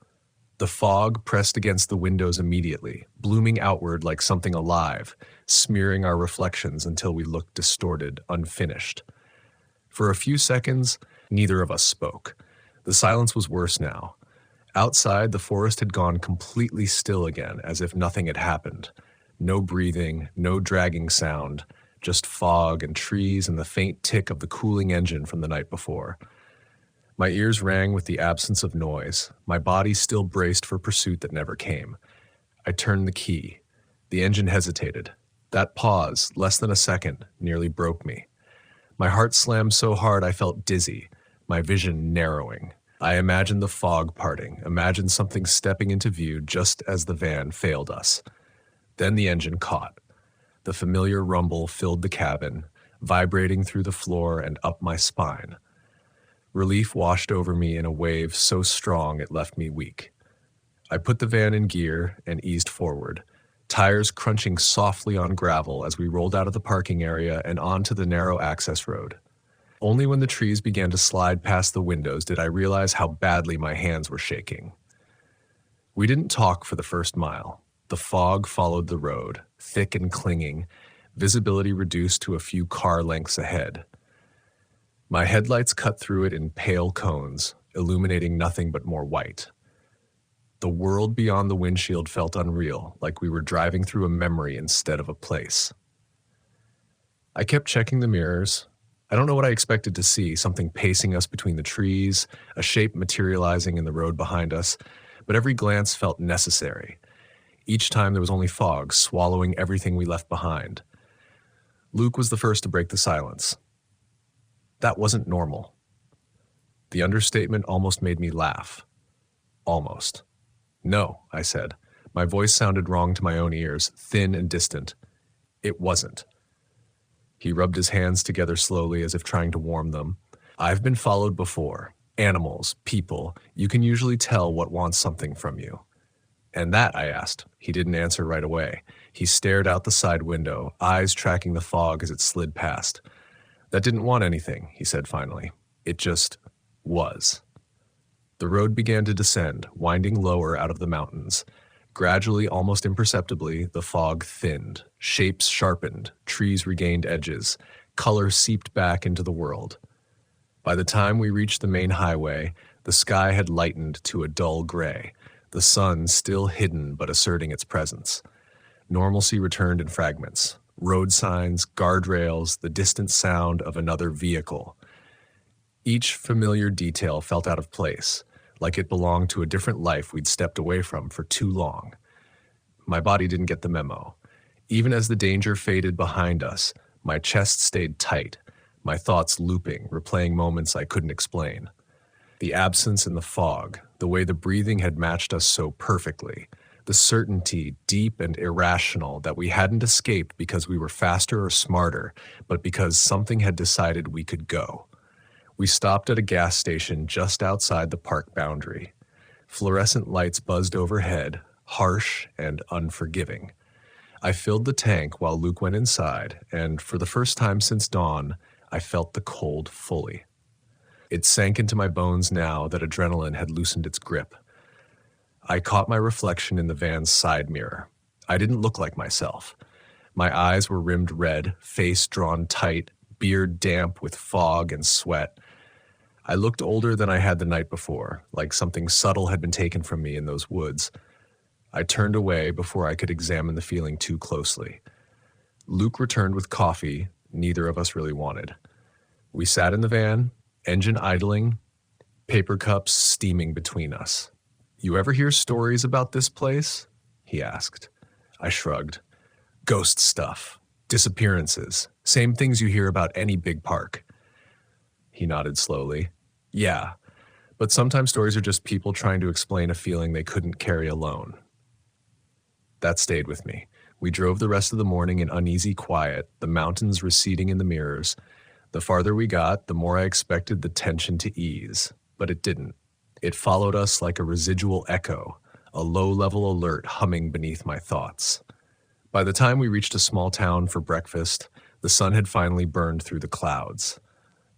S1: The fog pressed against the windows immediately, blooming outward like something alive, smearing our reflections until we looked distorted, unfinished. For a few seconds, neither of us spoke. The silence was worse now. Outside, the forest had gone completely still again, as if nothing had happened. No breathing, no dragging sound, just fog and trees and the faint tick of the cooling engine from the night before. My ears rang with the absence of noise, my body still braced for pursuit that never came. I turned the key. The engine hesitated. That pause, less than a second, nearly broke me. My heart slammed so hard I felt dizzy, my vision narrowing. I imagined the fog parting, imagined something stepping into view just as the van failed us. Then the engine caught. The familiar rumble filled the cabin, vibrating through the floor and up my spine. Relief washed over me in a wave so strong it left me weak. I put the van in gear and eased forward, tires crunching softly on gravel as we rolled out of the parking area and onto the narrow access road. Only when the trees began to slide past the windows did I realize how badly my hands were shaking. We didn't talk for the first mile. The fog followed the road, thick and clinging, visibility reduced to a few car lengths ahead. My headlights cut through it in pale cones, illuminating nothing but more white. The world beyond the windshield felt unreal, like we were driving through a memory instead of a place. I kept checking the mirrors. I don't know what I expected to see, something pacing us between the trees, a shape materializing in the road behind us, but every glance felt necessary. Each time there was only fog, swallowing everything we left behind. Luke was the first to break the silence. That wasn't normal. The understatement almost made me laugh. Almost. No, I said. My voice sounded wrong to my own ears, thin and distant. It wasn't. He rubbed his hands together slowly as if trying to warm them. I've been followed before. Animals, people. You can usually tell what wants something from you. And that, I asked. He didn't answer right away. He stared out the side window, eyes tracking the fog as it slid past. That didn't want anything, he said finally. It just was. The road began to descend, winding lower out of the mountains. Gradually, almost imperceptibly, the fog thinned. Shapes sharpened, trees regained edges, color seeped back into the world. By the time we reached the main highway, the sky had lightened to a dull gray, the sun still hidden but asserting its presence. Normalcy returned in fragments. Road signs, guardrails, the distant sound of another vehicle. Each familiar detail felt out of place, like it belonged to a different life we'd stepped away from for too long. My body didn't get the memo. Even as the danger faded behind us, my chest stayed tight, my thoughts looping, replaying moments I couldn't explain. The absence and the fog, the way the breathing had matched us so perfectly, the certainty, deep and irrational, that we hadn't escaped because we were faster or smarter, but because something had decided we could go. We stopped at a gas station just outside the park boundary. Fluorescent lights buzzed overhead, harsh and unforgiving. I filled the tank while Luke went inside, and for the first time since dawn, I felt the cold fully. It sank into my bones now that adrenaline had loosened its grip. I caught my reflection in the van's side mirror. I didn't look like myself. My eyes were rimmed red, face drawn tight, beard damp with fog and sweat. I looked older than I had the night before, like something subtle had been taken from me in those woods. I turned away before I could examine the feeling too closely. Luke returned with coffee neither of us really wanted. We sat in the van, engine idling, paper cups steaming between us. "You ever hear stories about this place?" he asked. I shrugged. "Ghost stuff, disappearances, same things you hear about any big park." He nodded slowly. "Yeah, but sometimes stories are just people trying to explain a feeling they couldn't carry alone. That stayed with me. We drove the rest of the morning in uneasy quiet, the mountains receding in the mirrors. The farther we got, the more I expected the tension to ease, but it didn't. It followed us like a residual echo, a low-level alert humming beneath my thoughts. By the time we reached a small town for breakfast, the sun had finally burned through the clouds.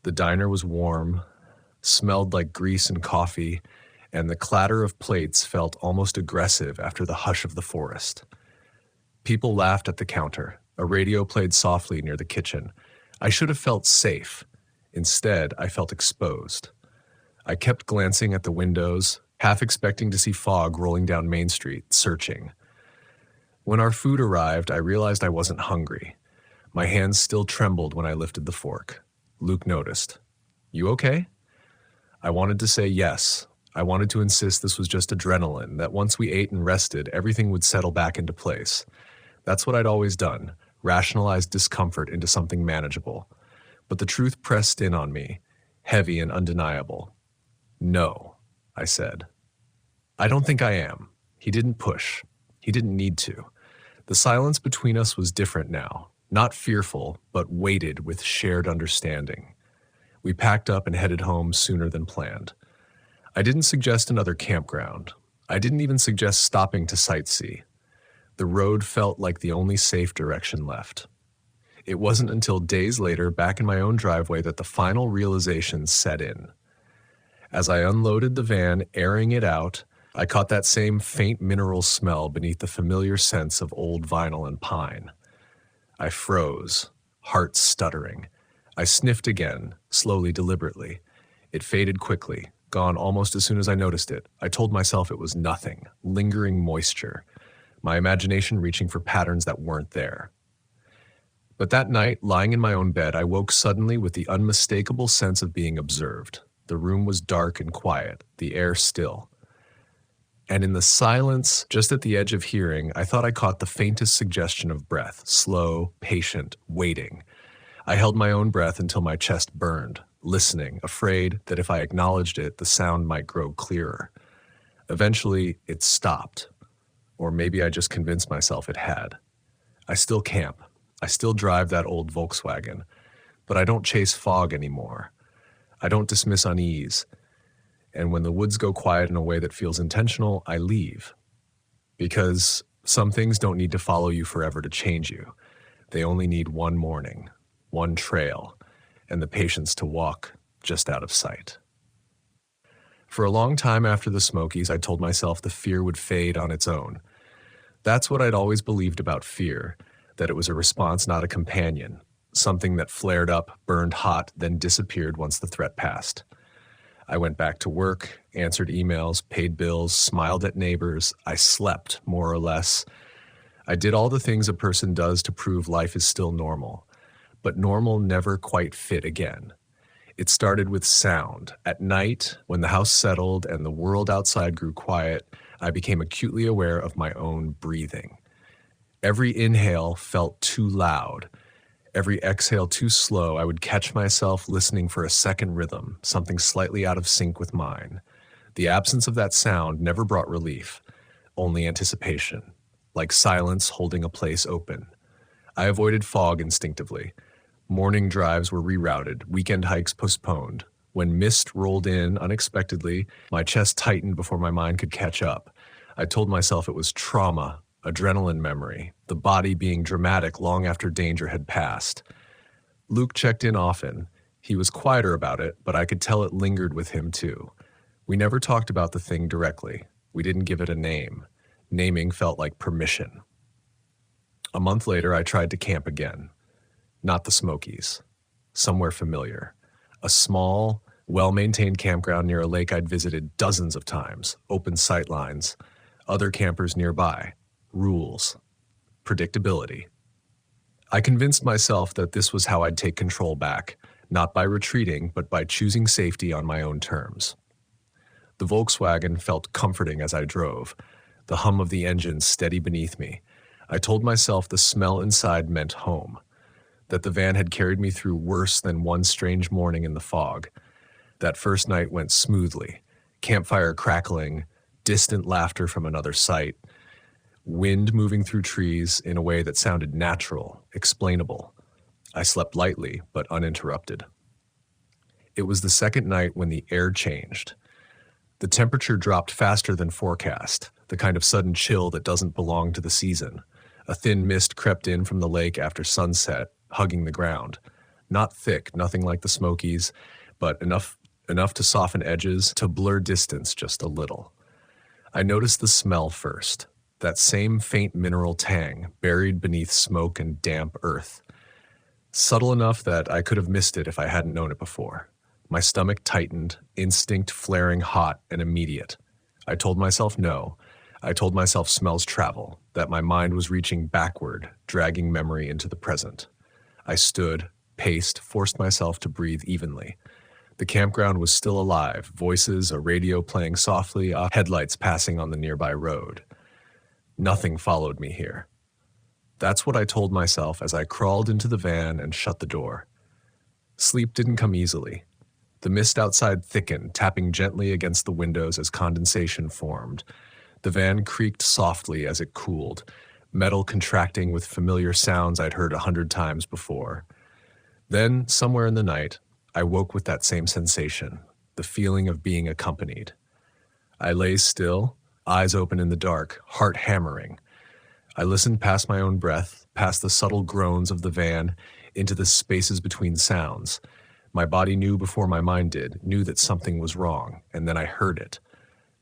S1: The diner was warm, smelled like grease and coffee, and the clatter of plates felt almost aggressive after the hush of the forest. People laughed at the counter. A radio played softly near the kitchen. I should have felt safe. Instead, I felt exposed. I kept glancing at the windows, half expecting to see fog rolling down Main Street, searching. When our food arrived, I realized I wasn't hungry. My hands still trembled when I lifted the fork. Luke noticed. "You okay?" I wanted to say yes. I wanted to insist this was just adrenaline, that once we ate and rested, everything would settle back into place. That's what I'd always done, rationalized discomfort into something manageable. But the truth pressed in on me, heavy and undeniable. "No," I said. "I don't think I am." He didn't push. He didn't need to. The silence between us was different now, not fearful, but weighted with shared understanding. We packed up and headed home sooner than planned. I didn't suggest another campground. I didn't even suggest stopping to sightsee. The road felt like the only safe direction left. It wasn't until days later, back in my own driveway, that the final realization set in. As I unloaded the van, airing it out, I caught that same faint mineral smell beneath the familiar scents of old vinyl and pine. I froze, heart stuttering. I sniffed again, slowly, deliberately. It faded quickly, gone almost as soon as I noticed it. I told myself it was nothing, lingering moisture, my imagination reaching for patterns that weren't there. But that night, lying in my own bed, I woke suddenly with the unmistakable sense of being observed. The room was dark and quiet, the air still. And in the silence, just at the edge of hearing, I thought I caught the faintest suggestion of breath, slow, patient, waiting. I held my own breath until my chest burned, listening, afraid that if I acknowledged it, the sound might grow clearer. Eventually, it stopped. Or maybe I just convinced myself it had. I still camp. I still drive that old Volkswagen. But I don't chase fog anymore. I don't dismiss unease. And when the woods go quiet in a way that feels intentional, I leave. Because some things don't need to follow you forever to change you. They only need one morning, one trail, and the patience to walk just out of sight. For a long time after the Smokies, I told myself the fear would fade on its own. That's what I'd always believed about fear, that it was a response, not a companion, something that flared up, burned hot, then disappeared once the threat passed. I went back to work, answered emails, paid bills, smiled at neighbors. I slept, more or less. I did all the things a person does to prove life is still normal. But normal never quite fit again. It started with sound. At night, when the house settled and the world outside grew quiet, I became acutely aware of my own breathing. Every inhale felt too loud. Every exhale too slow. I would catch myself listening for a second rhythm, something slightly out of sync with mine. The absence of that sound never brought relief, only anticipation, like silence holding a place open. I avoided fog instinctively. Morning drives were rerouted, weekend hikes postponed. When mist rolled in unexpectedly, my chest tightened before my mind could catch up. I told myself it was trauma, adrenaline memory, the body being dramatic long after danger had passed. Luke checked in often. He was quieter about it, but I could tell it lingered with him too. We never talked about the thing directly. We didn't give it a name. Naming felt like permission. A month later, I tried to camp again. Not the Smokies. Somewhere familiar. A small, well-maintained campground near a lake I'd visited dozens of times. Open sight lines. Other campers nearby. Rules. Predictability. I convinced myself that this was how I'd take control back, not by retreating, but by choosing safety on my own terms. The Volkswagen felt comforting as I drove, the hum of the engine steady beneath me. I told myself the smell inside meant home, that the van had carried me through worse than one strange morning in the fog. That first night went smoothly, campfire crackling, distant laughter from another site. wind moving through trees in a way that sounded natural, explainable. I slept lightly, but uninterrupted. It was the second night when the air changed. The temperature dropped faster than forecast, the kind of sudden chill that doesn't belong to the season. A thin mist crept in from the lake after sunset, hugging the ground. Not thick, nothing like the Smokies, but enough to soften edges, to blur distance just a little. I noticed the smell first, that same faint mineral tang buried beneath smoke and damp earth. Subtle enough that I could have missed it if I hadn't known it before. My stomach tightened, instinct flaring hot and immediate. I told myself no. I told myself smells travel, that my mind was reaching backward, dragging memory into the present. I stood, paced, forced myself to breathe evenly. The campground was still alive, voices, a radio playing softly, headlights passing on the nearby road. Nothing followed me here. That's what I told myself as I crawled into the van and shut the door. Sleep didn't come easily. The mist outside thickened, tapping gently against the windows as condensation formed. The van creaked softly as it cooled, metal contracting with familiar sounds I'd heard 100 times before. Then, somewhere in the night, I woke with that same sensation, the feeling of being accompanied. I lay still, eyes open in the dark, heart hammering. I listened past my own breath, past the subtle groans of the van, into the spaces between sounds. My body knew before my mind did, knew that something was wrong, and then I heard it.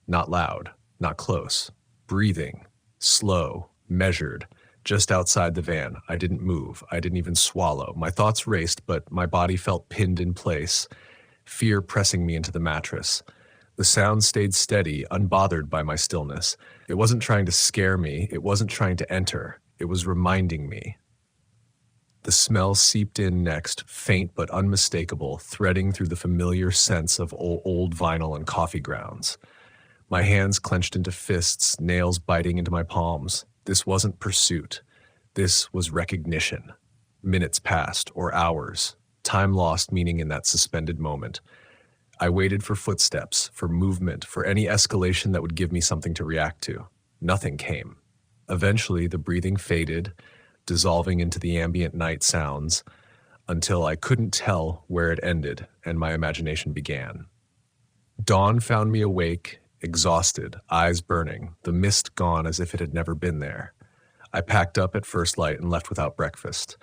S1: Not loud, not close. Breathing, slow, measured, just outside the van. I didn't move. I didn't even swallow. My thoughts raced, but my body felt pinned in place, fear pressing me into the mattress. The sound stayed steady, unbothered by my stillness. It wasn't trying to scare me. It wasn't trying to enter. It was reminding me. The smell seeped in next, faint but unmistakable, threading through the familiar scents of old vinyl and coffee grounds. My hands clenched into fists, nails biting into my palms. This wasn't pursuit. This was recognition. Minutes passed, or hours. Time lost meaning in that suspended moment. I waited for footsteps, for movement, for any escalation that would give me something to react to. Nothing came. Eventually, the breathing faded, dissolving into the ambient night sounds, until I couldn't tell where it ended and my imagination began. Dawn found me awake, exhausted, eyes burning, the mist gone as if it had never been there. I packed up at first light and left without breakfast.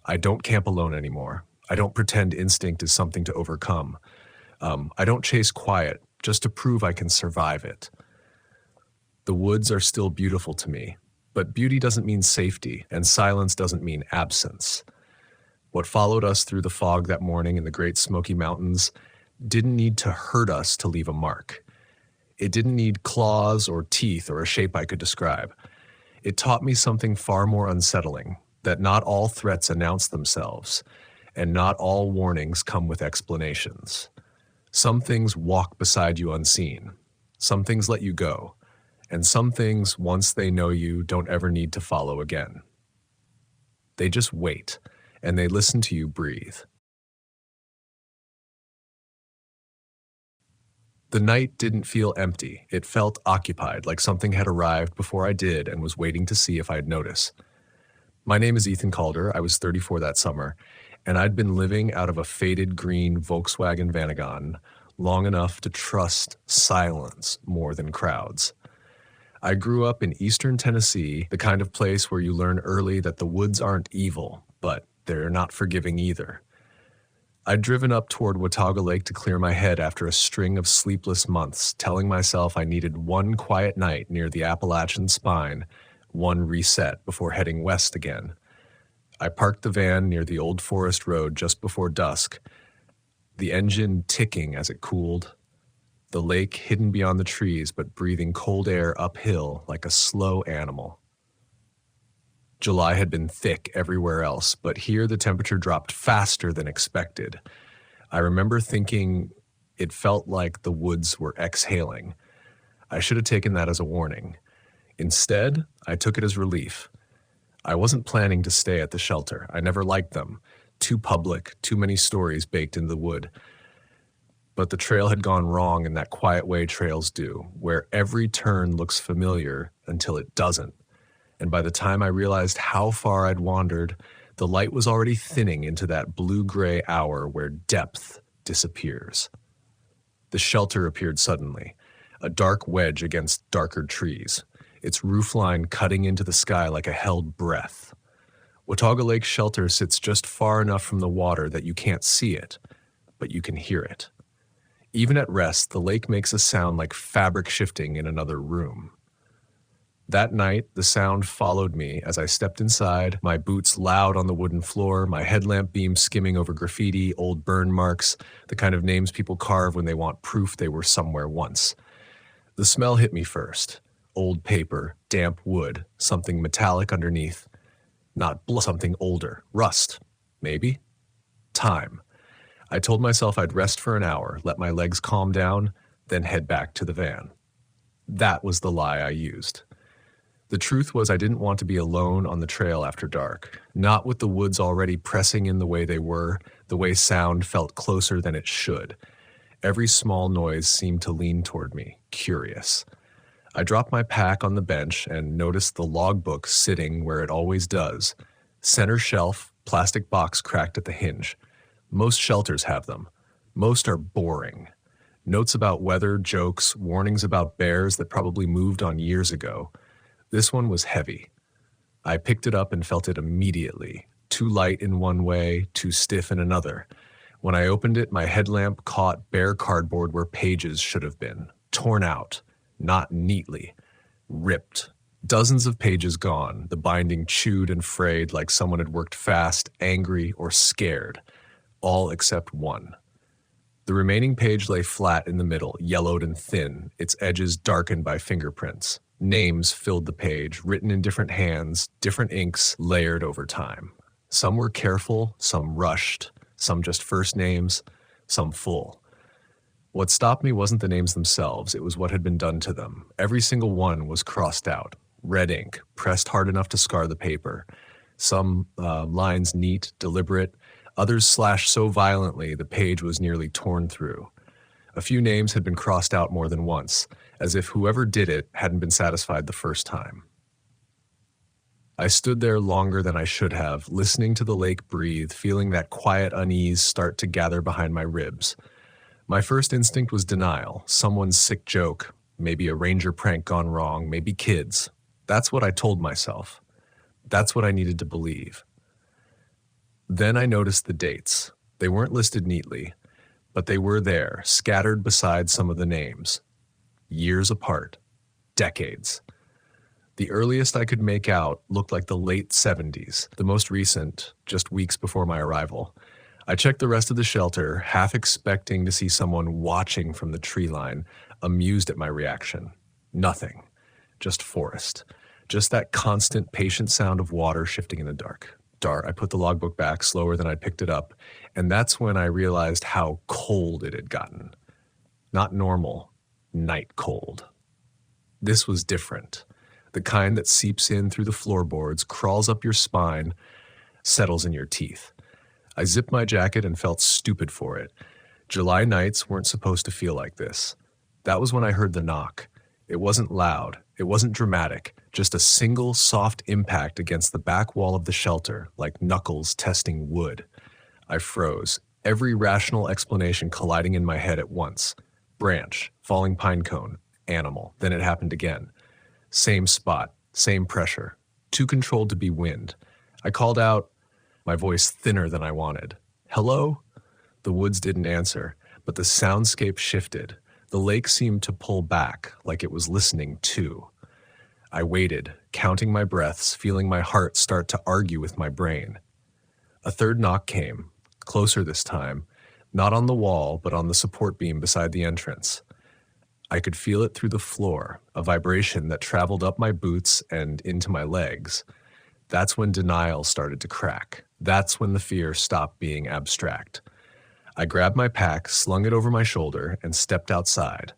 S1: I don't camp alone anymore. I don't pretend instinct is something to overcome. I don't chase quiet just to prove I can survive it. The woods are still beautiful to me, but beauty doesn't mean safety, and silence doesn't mean absence. What followed us through the fog that morning in the Great Smoky Mountains didn't need to hurt us to leave a mark. It didn't need claws or teeth or a shape I could describe. It taught me something far more unsettling, that not all threats announce themselves, and not all warnings come with explanations. Some things walk beside you unseen. Some things let you go. And some things, once they know you, don't ever need to follow again. They just wait, and they listen to you breathe. The night didn't feel empty. It felt occupied, like something had arrived before I did and was waiting to see if I'd notice. My name is Ethan Calder. I was 34 that summer, and I'd been living out of a faded green Volkswagen Vanagon long enough to trust silence more than crowds. I grew up in eastern Tennessee, the kind of place where you learn early that the woods aren't evil, but they're not forgiving either. I'd driven up toward Watauga Lake to clear my head after a string of sleepless months, telling myself I needed one quiet night near the Appalachian spine, one reset before heading west again. I parked the van near the old forest road just before dusk, the engine ticking as it cooled, the lake hidden beyond the trees but breathing cold air uphill like a slow animal. July had been thick everywhere else, but here the temperature dropped faster than expected. I remember thinking it felt like the woods were exhaling. I should have taken that as a warning. Instead, I took it as relief. I wasn't planning to stay at the shelter. I never liked them. Too public, too many stories baked into the wood. But the trail had gone wrong in that quiet way trails do, where every turn looks familiar until it doesn't. and by the time I realized how far I'd wandered, the light was already thinning into that blue-gray hour where depth disappears. The shelter appeared suddenly, a dark wedge against darker trees, its roofline cutting into the sky like a held breath. Watauga Lake's shelter sits just far enough from the water that you can't see it, but you can hear it. Even at rest, the lake makes a sound like fabric shifting in another room. That night, the sound followed me as I stepped inside, my boots loud on the wooden floor, my headlamp beam skimming over graffiti, old burn marks, the kind of names people carve when they want proof they were somewhere once. The smell hit me first. Old paper, damp wood, something metallic underneath. Not something older. Rust. Maybe. Time. I told myself I'd rest for an hour, let my legs calm down, then head back to the van. That was the lie I used. The truth was I didn't want to be alone on the trail after dark, not with the woods already pressing in the way they were, the way sound felt closer than it should. Every small noise seemed to lean toward me, curious. I dropped my pack on the bench and noticed the logbook sitting where it always does. Center shelf, plastic box cracked at the hinge. Most shelters have them. Most are boring. Notes about weather, jokes, warnings about bears that probably moved on years ago. This one was heavy. I picked it up and felt it immediately. Too light in one way, too stiff in another. When I opened it, my headlamp caught bare cardboard where pages should have been. Torn out. Not neatly. Ripped. Dozens of pages gone, the binding chewed and frayed like someone had worked fast, angry, or scared. All except one. The remaining page lay flat in the middle, yellowed and thin, its edges darkened by fingerprints. Names filled the page, written in different hands, different inks layered over time. Some were careful, some rushed, some just first names, some full. What stopped me wasn't the names themselves, it was what had been done to them. Every single one was crossed out, red ink, pressed hard enough to scar the paper. Some lines neat, deliberate, others slashed so violently the page was nearly torn through. A few names had been crossed out more than once, as if whoever did it hadn't been satisfied the first time. I stood there longer than I should have, listening to the lake breathe, feeling that quiet unease start to gather behind my ribs. My first instinct was denial, someone's sick joke, maybe a ranger prank gone wrong, maybe kids. That's what I told myself. That's what I needed to believe. Then I noticed the dates. They weren't listed neatly, but they were there, scattered beside some of the names. Years apart. Decades. The earliest I could make out looked like the late 70s, the most recent, just weeks before my arrival. I checked the rest of the shelter, half expecting to see someone watching from the tree line, amused at my reaction. Nothing. Just forest. Just that constant, patient sound of water shifting in the dark. I put the logbook back slower than I'd picked it up, and that's when I realized how cold it had gotten. Not normal, night cold. This was different. The kind that seeps in through the floorboards, crawls up your spine, settles in your teeth. I zipped my jacket and felt stupid for it. July nights weren't supposed to feel like this. That was when I heard the knock. It wasn't loud. It wasn't dramatic. Just a single soft impact against the back wall of the shelter, like knuckles testing wood. I froze, every rational explanation colliding in my head at once. Branch, falling pine cone, animal. Then it happened again. Same spot, same pressure. Too controlled to be wind. I called out, my voice thinner than I wanted. Hello? The woods didn't answer, but the soundscape shifted. The lake seemed to pull back, like it was listening too. I waited, counting my breaths, feeling my heart start to argue with my brain. A third knock came, closer this time, not on the wall, but on the support beam beside the entrance. I could feel it through the floor, a vibration that traveled up my boots and into my legs. That's when denial started to crack. That's when the fear stopped being abstract. I grabbed my pack, slung it over my shoulder, and stepped outside.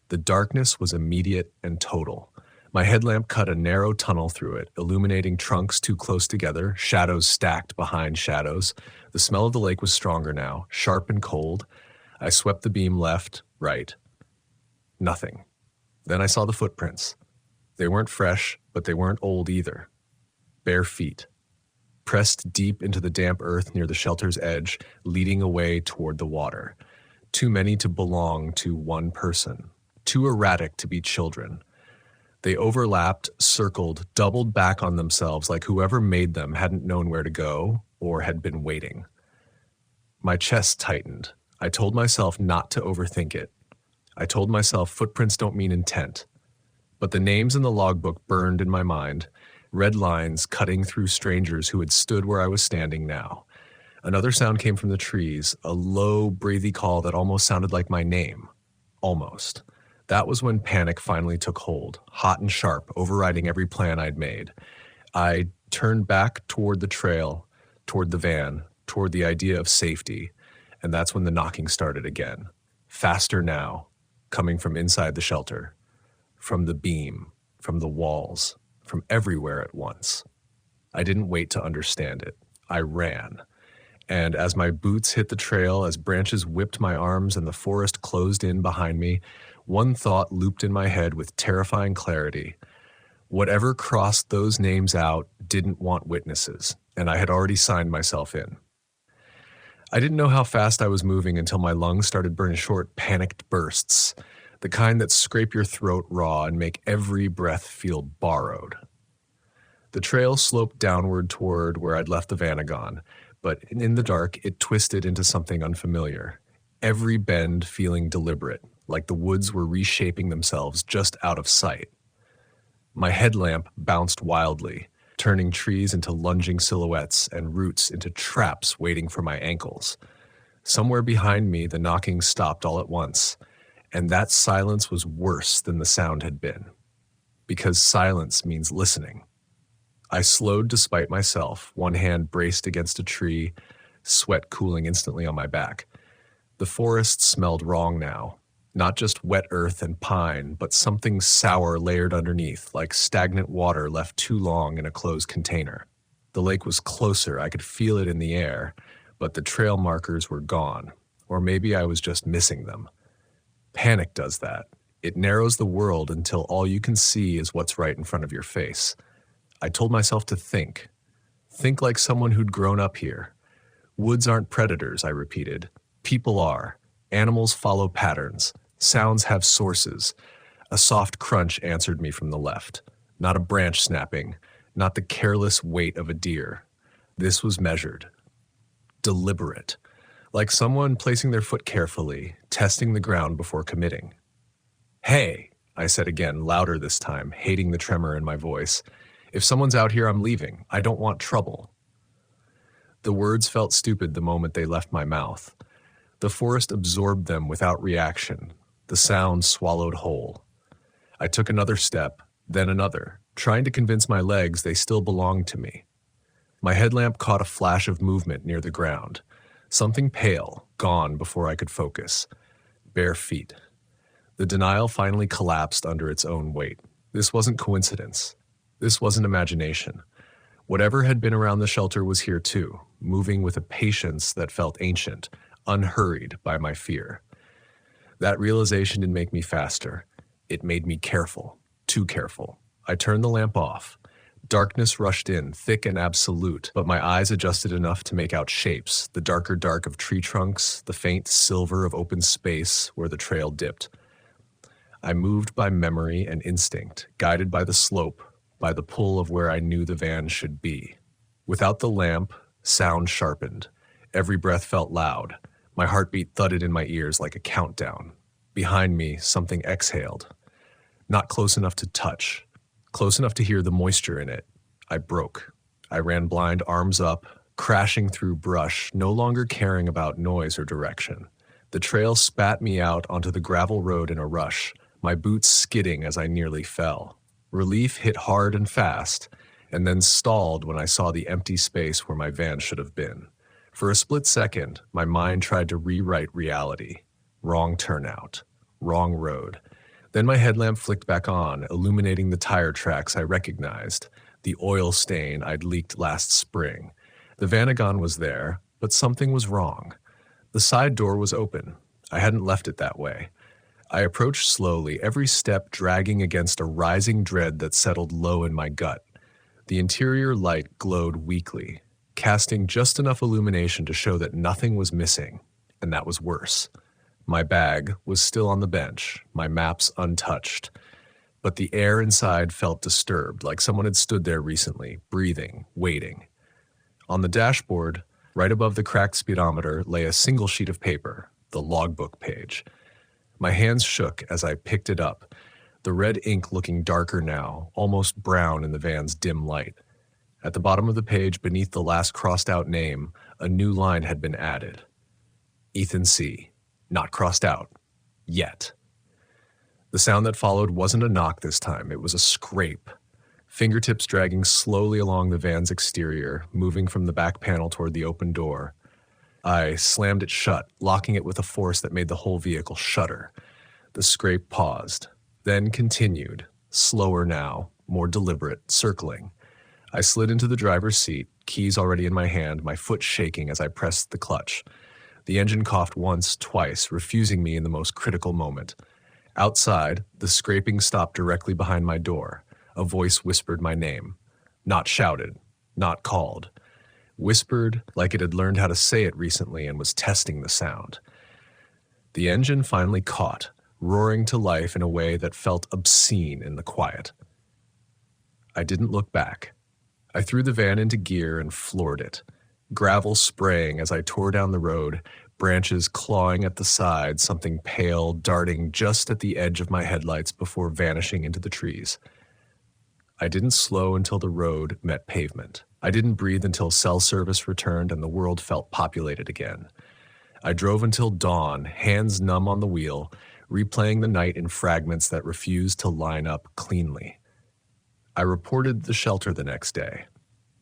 S1: The darkness was immediate and total. My headlamp cut a narrow tunnel through it, illuminating trunks too close together, shadows stacked behind shadows. The smell of the lake was stronger now, sharp and cold. I swept the beam left, right. Nothing. Then I saw the footprints. They weren't fresh, but they weren't old either. Bare feet, pressed deep into the damp earth near the shelter's edge, leading away toward the water. Too many to belong to one person. Too erratic to be children. They overlapped, circled, doubled back on themselves like whoever made them hadn't known where to go or had been waiting. My chest tightened. I told myself not to overthink it. I told myself footprints don't mean intent. But the names in the logbook burned in my mind, red lines cutting through strangers who had stood where I was standing now. Another sound came from the trees, a low, breathy call that almost sounded like my name. Almost. That was when panic finally took hold, hot and sharp, overriding every plan I'd made. I turned back toward the trail, toward the van, toward the idea of safety, and that's when the knocking started again. Faster now, coming from inside the shelter. From the beam, from the walls, from everywhere at once. I didn't wait to understand it. I ran. And as my boots hit the trail, as branches whipped my arms and the forest closed in behind me, one thought looped in my head with terrifying clarity. Whatever crossed those names out didn't want witnesses, and I had already signed myself in. I didn't know how fast I was moving until my lungs started burning short, panicked bursts. The kind that scrape your throat raw and make every breath feel borrowed. The trail sloped downward toward where I'd left the Vanagon, but in the dark, it twisted into something unfamiliar. Every bend feeling deliberate, like the woods were reshaping themselves just out of sight. My headlamp bounced wildly, turning trees into lunging silhouettes and roots into traps waiting for my ankles. Somewhere behind me, the knocking stopped all at once. And that silence was worse than the sound had been, because silence means listening. I slowed despite myself, one hand braced against a tree, sweat cooling instantly on my back. The forest smelled wrong now, not just wet earth and pine, but something sour layered underneath, like stagnant water left too long in a closed container. The lake was closer, I could feel it in the air, but the trail markers were gone, or maybe I was just missing them. Panic does that. It narrows the world until all you can see is what's right in front of your face. I told myself to think. Think like someone who'd grown up here. Woods aren't predators, I repeated. People are. Animals follow patterns. Sounds have sources. A soft crunch answered me from the left. Not a branch snapping. Not the careless weight of a deer. This was measured. Deliberate. Like someone placing their foot carefully, testing the ground before committing. "Hey," I said again, louder this time, hating the tremor in my voice. "If someone's out here, I'm leaving. I don't want trouble." The words felt stupid the moment they left my mouth. The forest absorbed them without reaction. The sound swallowed whole. I took another step, then another, trying to convince my legs they still belonged to me. My headlamp caught a flash of movement near the ground. Something pale, gone before I could focus. Bare feet. The denial finally collapsed under its own weight. This wasn't coincidence. This wasn't imagination. Whatever had been around the shelter was here too, moving with a patience that felt ancient, unhurried by my fear. That realization didn't make me faster. It made me careful, too careful. I turned the lamp off. Darkness rushed in, thick and absolute, but my eyes adjusted enough to make out shapes, the darker dark of tree trunks, the faint silver of open space where the trail dipped. I moved by memory and instinct, guided by the slope, by the pull of where I knew the van should be. Without the lamp, sound sharpened. Every breath felt loud. My heartbeat thudded in my ears like a countdown. Behind me, something exhaled. Not close enough to touch. Close enough to hear the moisture in it. I broke. I ran blind, arms up, crashing through brush, no longer caring about noise or direction. The trail spat me out onto the gravel road in a rush, my boots skidding as I nearly fell. Relief hit hard and fast, and then stalled when I saw the empty space where my van should have been. For a split second, my mind tried to rewrite reality. Wrong turnout. Wrong road. Then my headlamp flicked back on, illuminating the tire tracks I recognized, the oil stain I'd leaked last spring. The Vanagon was there, but something was wrong. The side door was open. I hadn't left it that way. I approached slowly, every step dragging against a rising dread that settled low in my gut. The interior light glowed weakly, casting just enough illumination to show that nothing was missing, and that was worse. My bag was still on the bench, my maps untouched, but the air inside felt disturbed, like someone had stood there recently, breathing, waiting. On the dashboard, right above the cracked speedometer, lay a single sheet of paper, the logbook page. My hands shook as I picked it up, the red ink looking darker now, almost brown in the van's dim light. At the bottom of the page, beneath the last crossed-out name, a new line had been added. Ethan C. Not crossed out. Yet. The sound that followed wasn't a knock this time, it was a scrape. Fingertips dragging slowly along the van's exterior, moving from the back panel toward the open door. I slammed it shut, locking it with a force that made the whole vehicle shudder. The scrape paused, then continued, slower now, more deliberate, circling. I slid into the driver's seat, keys already in my hand, my foot shaking as I pressed the clutch. The engine coughed once, twice, refusing me in the most critical moment. Outside, the scraping stopped directly behind my door. A voice whispered my name. Not shouted, not called. Whispered like it had learned how to say it recently and was testing the sound. The engine finally caught, roaring to life in a way that felt obscene in the quiet. I didn't look back. I threw the van into gear and floored it. Gravel spraying as I tore down the road, branches clawing at the side, something pale darting just at the edge of my headlights before vanishing into the trees. I didn't slow until the road met pavement. I didn't breathe until cell service returned and the world felt populated again. I drove until dawn, hands numb on the wheel, replaying the night in fragments that refused to line up cleanly. I reported the shelter the next day.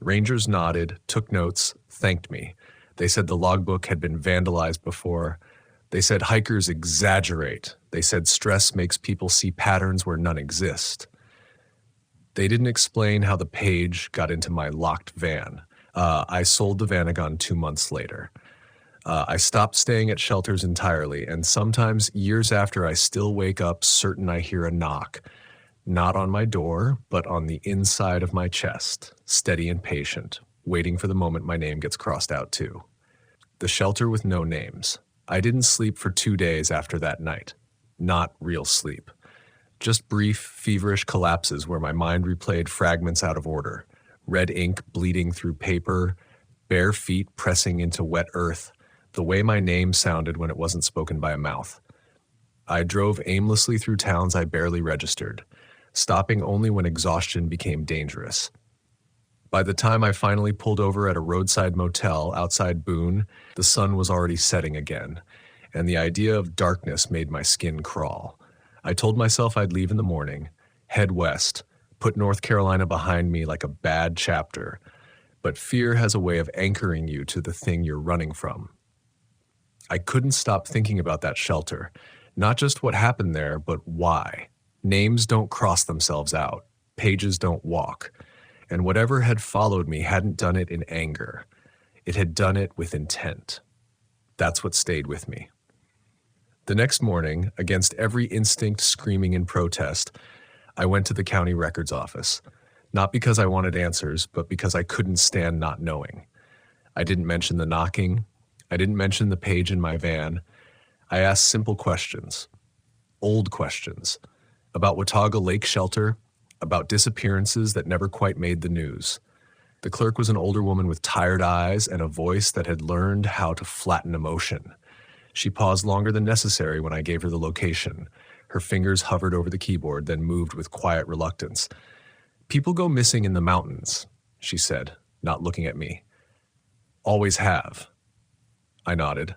S1: Rangers nodded, took notes, thanked me. They said the logbook had been vandalized before. They said hikers exaggerate. They said stress makes people see patterns where none exist. They didn't explain how the page got into my locked van. I sold the Vanagon 2 months later. I stopped staying at shelters entirely, and sometimes years after I still wake up certain I hear a knock. Not on my door, but on the inside of my chest, steady and patient, waiting for the moment my name gets crossed out too. The shelter with no names. I didn't sleep for 2 days after that night. Not real sleep. Just brief, feverish collapses where my mind replayed fragments out of order. Red ink bleeding through paper, bare feet pressing into wet earth, the way my name sounded when it wasn't spoken by a mouth. I drove aimlessly through towns I barely registered, stopping only when exhaustion became dangerous. By the time I finally pulled over at a roadside motel outside Boone, the sun was already setting again, and the idea of darkness made my skin crawl. I told myself I'd leave in the morning, head west, put North Carolina behind me like a bad chapter, but fear has a way of anchoring you to the thing you're running from. I couldn't stop thinking about that shelter, not just what happened there, but why. Names don't cross themselves out, pages don't walk, and whatever had followed me hadn't done it in anger. It had done it with intent. That's what stayed with me. The next morning, against every instinct screaming in protest, I went to the county records office, not because I wanted answers, but because I couldn't stand not knowing. I didn't mention the knocking. I didn't mention the page in my van. I asked simple questions, old questions, about Watauga Lake Shelter, about disappearances that never quite made the news. The clerk was an older woman with tired eyes and a voice that had learned how to flatten emotion. She paused longer than necessary when I gave her the location. Her fingers hovered over the keyboard, then moved with quiet reluctance. "People go missing in the mountains," she said, not looking at me. "Always have." I nodded.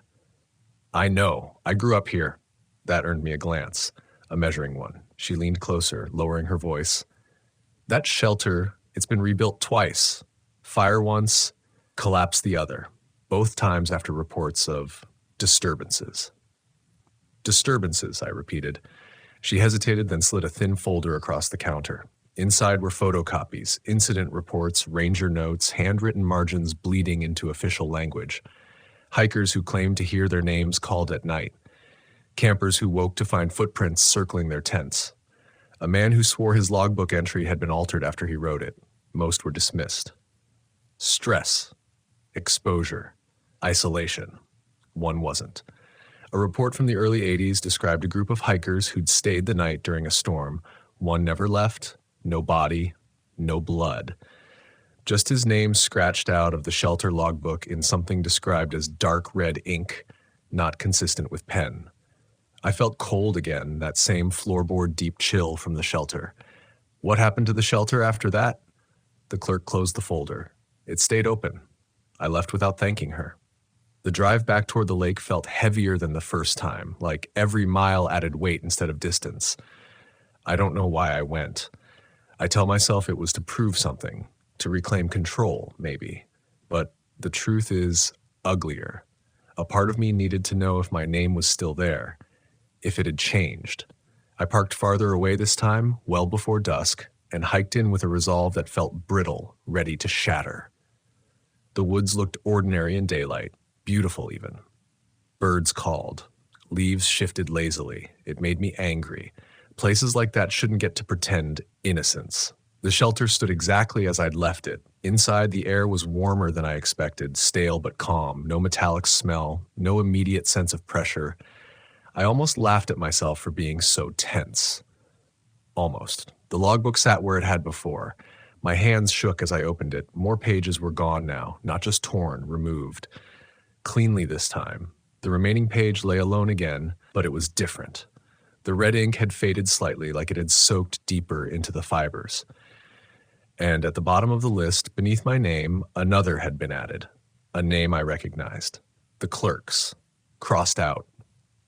S1: "I know. I grew up here." That earned me a glance, a measuring one. She leaned closer, lowering her voice. "That shelter, it's been rebuilt twice. Fire once, collapse the other, both times after reports of disturbances." "Disturbances," I repeated. She hesitated, then slid a thin folder across the counter. Inside were photocopies, incident reports, ranger notes, handwritten margins bleeding into official language. Hikers who claimed to hear their names called at night. Campers who woke to find footprints circling their tents. A man who swore his logbook entry had been altered after he wrote it. Most were dismissed. Stress, exposure, isolation. One wasn't. A report from the early 80s described a group of hikers who'd stayed the night during a storm. One never left, no body, no blood. Just his name scratched out of the shelter logbook in something described as dark red ink, not consistent with pen. I felt cold again, that same floorboard deep chill from the shelter. What happened to the shelter after that? The clerk closed the folder. It stayed open. I left without thanking her. The drive back toward the lake felt heavier than the first time, like every mile added weight instead of distance. I don't know why I went. I tell myself it was to prove something, to reclaim control, maybe. But the truth is uglier. A part of me needed to know if my name was still there, if it had changed. I parked farther away this time, well before dusk, and hiked in with a resolve that felt brittle, ready to shatter. The woods looked ordinary in daylight, beautiful even. Birds called. Leaves shifted lazily. It made me angry. Places like that shouldn't get to pretend innocence. The shelter stood exactly as I'd left it. Inside, the air was warmer than I expected, stale but calm, no metallic smell, no immediate sense of pressure. I almost laughed at myself for being so tense. Almost. The logbook sat where it had before. My hands shook as I opened it. More pages were gone now, not just torn, removed. Cleanly this time. The remaining page lay alone again, but it was different. The red ink had faded slightly, like it had soaked deeper into the fibers. And at the bottom of the list, beneath my name, another had been added. A name I recognized. The Clerks. Crossed out.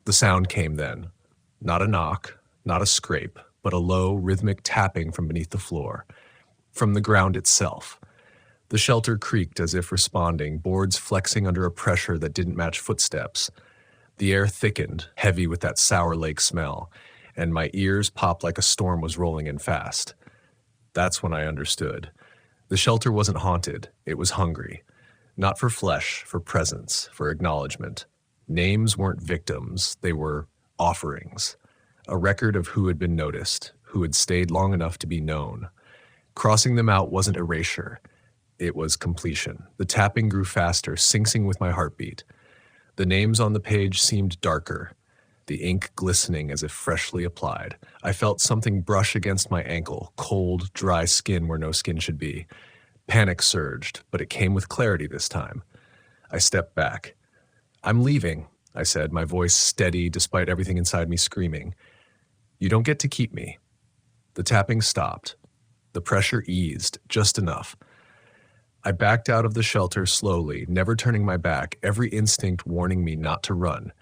S1: The sound came then. Not a knock, not a scrape, but a low, rhythmic tapping from beneath the floor. From the ground itself. The shelter creaked as if responding, boards flexing under a pressure that didn't match footsteps. The air thickened, heavy with that sour lake smell, and my ears popped like a storm was rolling in fast. That's when I understood. The shelter wasn't haunted, it was hungry. Not for flesh, for presence, for acknowledgement. Names weren't victims, they were offerings. A record of who had been noticed, who had stayed long enough to be known. Crossing them out wasn't erasure. It was completion. The tapping grew faster, syncing with my heartbeat. The names on the page seemed darker, the ink glistening as if freshly applied. I felt something brush against my ankle, cold, dry skin where no skin should be. Panic surged, but it came with clarity this time. I stepped back. "I'm leaving," I said, my voice steady despite everything inside me screaming. "You don't get to keep me." The tapping stopped. The pressure eased, just enough. I backed out of the shelter slowly, never turning my back, every instinct warning me not to run,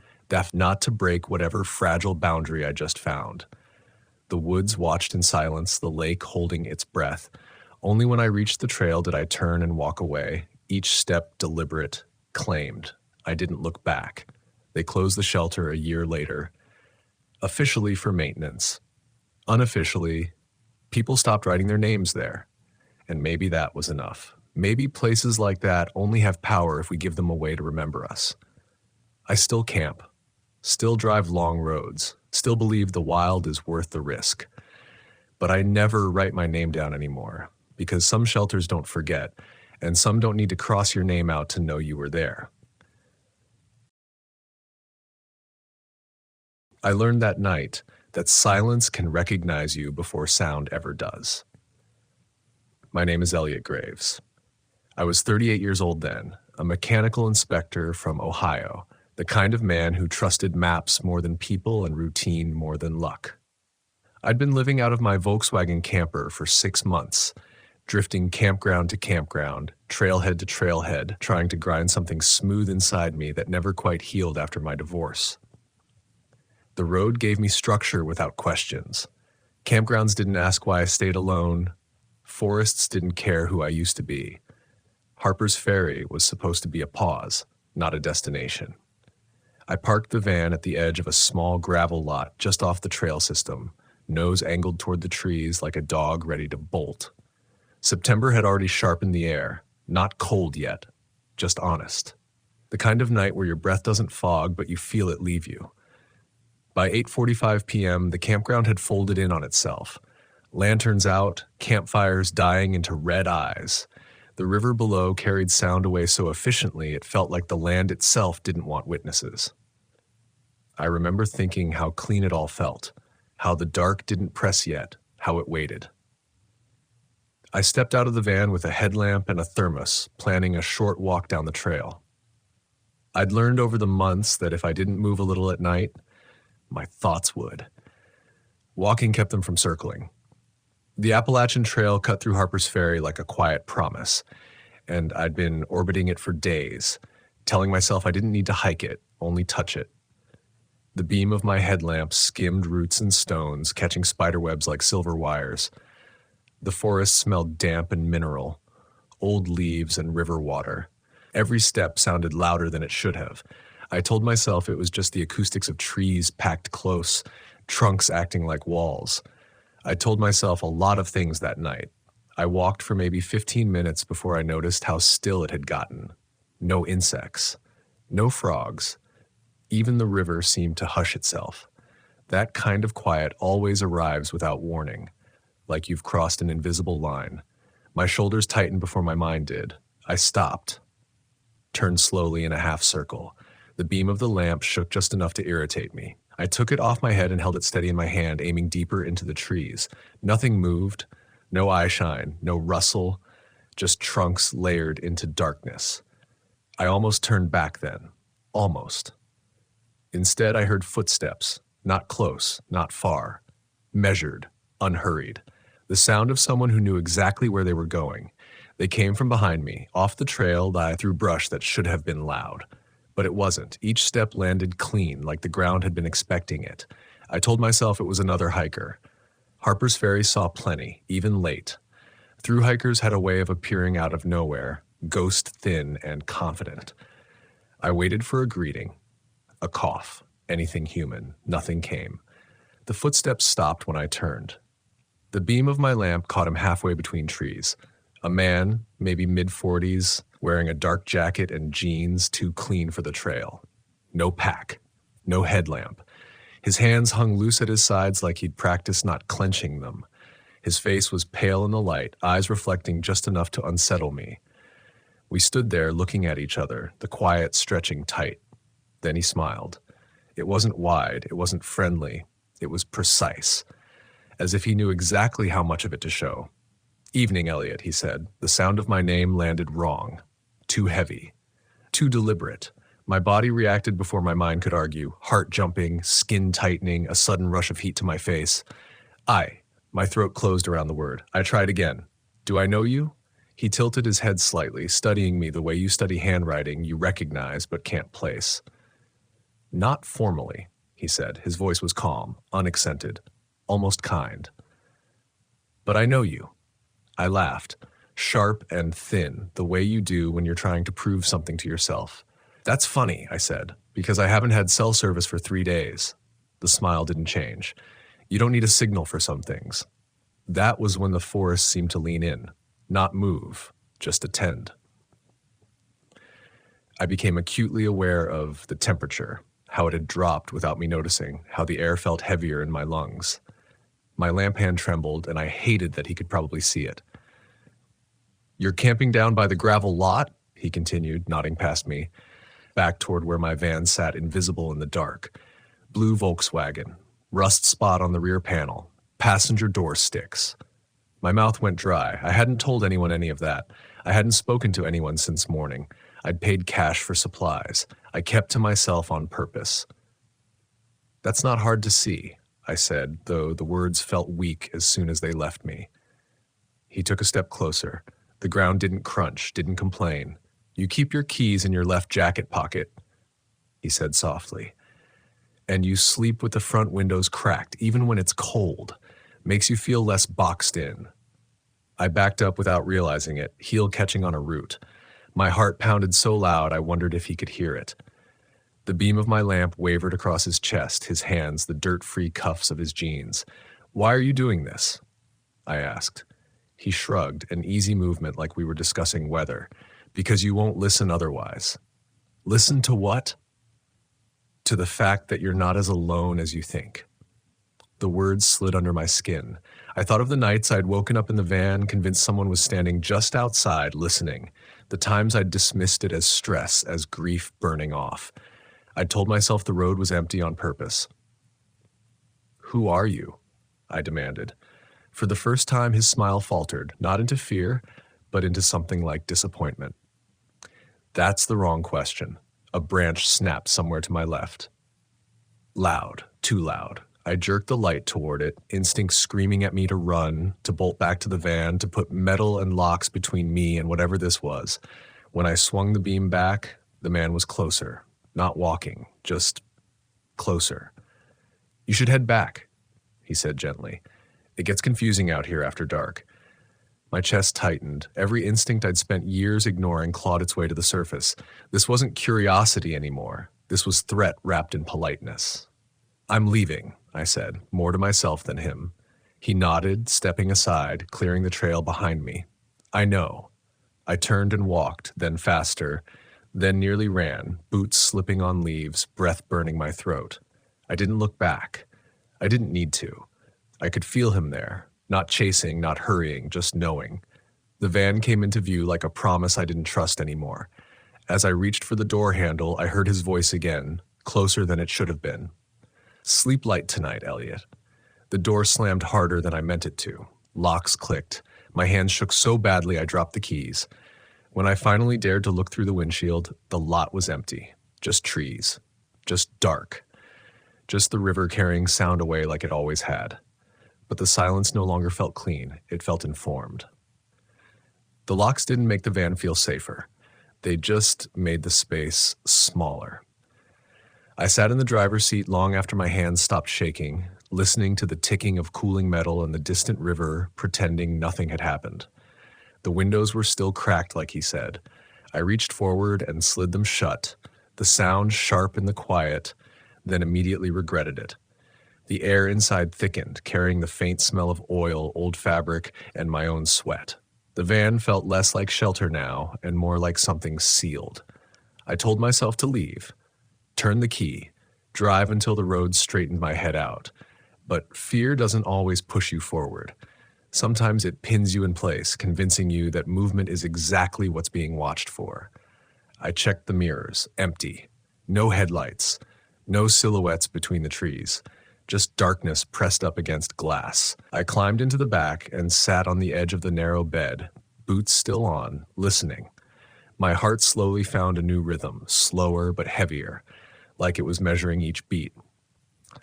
S1: not to break whatever fragile boundary I just found. The woods watched in silence, the lake holding its breath. Only when I reached the trail did I turn and walk away, each step deliberate, claimed. I didn't look back. They closed the shelter a year later. Officially for maintenance. Unofficially, people stopped writing their names there. And maybe that was enough. Maybe places like that only have power if we give them a way to remember us. I still camp, still drive long roads, still believe the wild is worth the risk. But I never write my name down anymore, because some shelters don't forget, and some don't need to cross your name out to know you were there. I learned that night that silence can recognize you before sound ever does. My name is Elliot Graves. I was 38 years old then, a mechanical inspector from Ohio, the kind of man who trusted maps more than people and routine more than luck. I'd been living out of my Volkswagen camper for 6 months, drifting campground to campground, trailhead to trailhead, trying to grind something smooth inside me that never quite healed after my divorce. The road gave me structure without questions. Campgrounds didn't ask why I stayed alone. Forests didn't care who I used to be. Harper's Ferry was supposed to be a pause, not a destination. I parked the van at the edge of a small gravel lot just off the trail system, nose angled toward the trees like a dog ready to bolt. September had already sharpened the air, not cold yet, just honest. The kind of night where your breath doesn't fog, but you feel it leave you. By 8:45 p.m., the campground had folded in on itself. Lanterns out, campfires dying into red eyes. The river below carried sound away so efficiently it felt like the land itself didn't want witnesses. I remember thinking how clean it all felt, how the dark didn't press yet, how it waited. I stepped out of the van with a headlamp and a thermos, planning a short walk down the trail. I'd learned over the months that if I didn't move a little at night, my thoughts would. Walking kept them from circling. The Appalachian Trail cut through Harper's Ferry like a quiet promise, and I'd been orbiting it for days, telling myself I didn't need to hike it, only touch it. The beam of my headlamp skimmed roots and stones, catching spiderwebs like silver wires. The forest smelled damp and mineral, old leaves and river water. Every step sounded louder than it should have. I told myself it was just the acoustics of trees packed close, trunks acting like walls. I told myself a lot of things that night. I walked for maybe 15 minutes before I noticed how still it had gotten. No insects, no frogs. Even the river seemed to hush itself. That kind of quiet always arrives without warning, like you've crossed an invisible line. My shoulders tightened before my mind did. I stopped, turned slowly in a half circle. The beam of the lamp shook just enough to irritate me. I took it off my head and held it steady in my hand, aiming deeper into the trees. Nothing moved, no eye shine, no rustle, just trunks layered into darkness. I almost turned back then. Almost. Instead, I heard footsteps, not close, not far, measured, unhurried. The sound of someone who knew exactly where they were going. They came from behind me, off the trail through brush that should have been loud. But it wasn't. Each step landed clean, like the ground had been expecting it. I told myself it was another hiker. Harper's Ferry saw plenty, even late. Through hikers had a way of appearing out of nowhere, ghost thin and confident. I waited for a greeting, a cough, anything human. Nothing came. The footsteps stopped when I turned. The beam of my lamp caught him halfway between trees. A man, maybe mid-40s, wearing a dark jacket and jeans too clean for the trail. No pack, no headlamp. His hands hung loose at his sides like he'd practiced not clenching them. His face was pale in the light, eyes reflecting just enough to unsettle me. We stood there looking at each other, the quiet stretching tight. Then he smiled. It wasn't wide, it wasn't friendly, it was precise, as if he knew exactly how much of it to show. "Evening, Elliot," he said. The sound of my name landed wrong. Too heavy. Too deliberate. My body reacted before my mind could argue. Heart jumping, skin tightening, a sudden rush of heat to my face. My throat closed around the word. I tried again. "Do I know you?" He tilted his head slightly, studying me the way you study handwriting you recognize but can't place. "Not formally," he said. His voice was calm, unaccented, almost kind. "But I know you." I laughed, sharp and thin, the way you do when you're trying to prove something to yourself. "That's funny," I said, "because I haven't had cell service for 3 days. The smile didn't change. "You don't need a signal for some things." That was when the forest seemed to lean in, not move, just attend. I became acutely aware of the temperature, how it had dropped without me noticing, how the air felt heavier in my lungs. My lamp hand trembled, and I hated that he could probably see it. "You're camping down by the gravel lot?" he continued, nodding past me, back toward where my van sat invisible in the dark. Blue Volkswagen, rust spot on the rear panel, passenger door sticks. My mouth went dry. I hadn't told anyone any of that. I hadn't spoken to anyone since morning. I'd paid cash for supplies. I kept to myself on purpose. "That's not hard to see," I said, though the words felt weak as soon as they left me. He took a step closer. The ground didn't crunch, didn't complain. "You keep your keys in your left jacket pocket," he said softly. "And you sleep with the front windows cracked, even when it's cold. Makes you feel less boxed in." I backed up without realizing it, heel catching on a root. My heart pounded so loud I wondered if he could hear it. The beam of my lamp wavered across his chest, his hands the dirt-free cuffs of his jeans. "Why are you doing this?" I asked. He shrugged, an easy movement like we were discussing weather. "Because you won't listen otherwise." "Listen to what?" to the fact that you're not as alone as you think. The words slid under my skin. I thought of the nights I'd woken up in the van, convinced someone was standing just outside, listening. The times I'd dismissed it as stress, as grief burning off. I'd told myself the road was empty on purpose. "Who are you?" I demanded. For the first time, his smile faltered, not into fear, but into something like disappointment. "That's the wrong question." A branch snapped somewhere to my left. Loud, too loud. I jerked the light toward it, instinct screaming at me to run, to bolt back to the van, to put metal and locks between me and whatever this was. When I swung the beam back, the man was closer. Not walking, just closer. "You should head back," he said gently. "It gets confusing out here after dark." My chest tightened. Every instinct I'd spent years ignoring clawed its way to the surface. This wasn't curiosity anymore. This was threat wrapped in politeness. "I'm leaving," I said, more to myself than him. He nodded, stepping aside, clearing the trail behind me. "I know." I turned and walked, then faster, then nearly ran, boots slipping on leaves, breath burning my throat. I didn't look back. I didn't need to. I could feel him there, not chasing, not hurrying, just knowing. The van came into view like a promise I didn't trust anymore. As I reached for the door handle, I heard his voice again, closer than it should have been. "Sleep light tonight, Elliot." The door slammed harder than I meant it to. Locks clicked. My hands shook so badly I dropped the keys. When I finally dared to look through the windshield, the lot was empty. Just trees. Just dark. Just the river carrying sound away like it always had. But the silence no longer felt clean. It felt informed. The locks didn't make the van feel safer. They just made the space smaller. I sat in the driver's seat long after my hands stopped shaking, listening to the ticking of cooling metal and the distant river, pretending nothing had happened. The windows were still cracked, like he said. I reached forward and slid them shut, the sound sharp in the quiet, then immediately regretted it. The air inside thickened, carrying the faint smell of oil, old fabric, and my own sweat. The van felt less like shelter now and more like something sealed. I told myself to leave. Turn the key, drive until the road straightened my head out. But fear doesn't always push you forward. Sometimes it pins you in place, convincing you that movement is exactly what's being watched for. I checked the mirrors, empty. No headlights, no silhouettes between the trees, just darkness pressed up against glass. I climbed into the back and sat on the edge of the narrow bed, boots still on, listening. My heart slowly found a new rhythm, slower but heavier, like it was measuring each beat.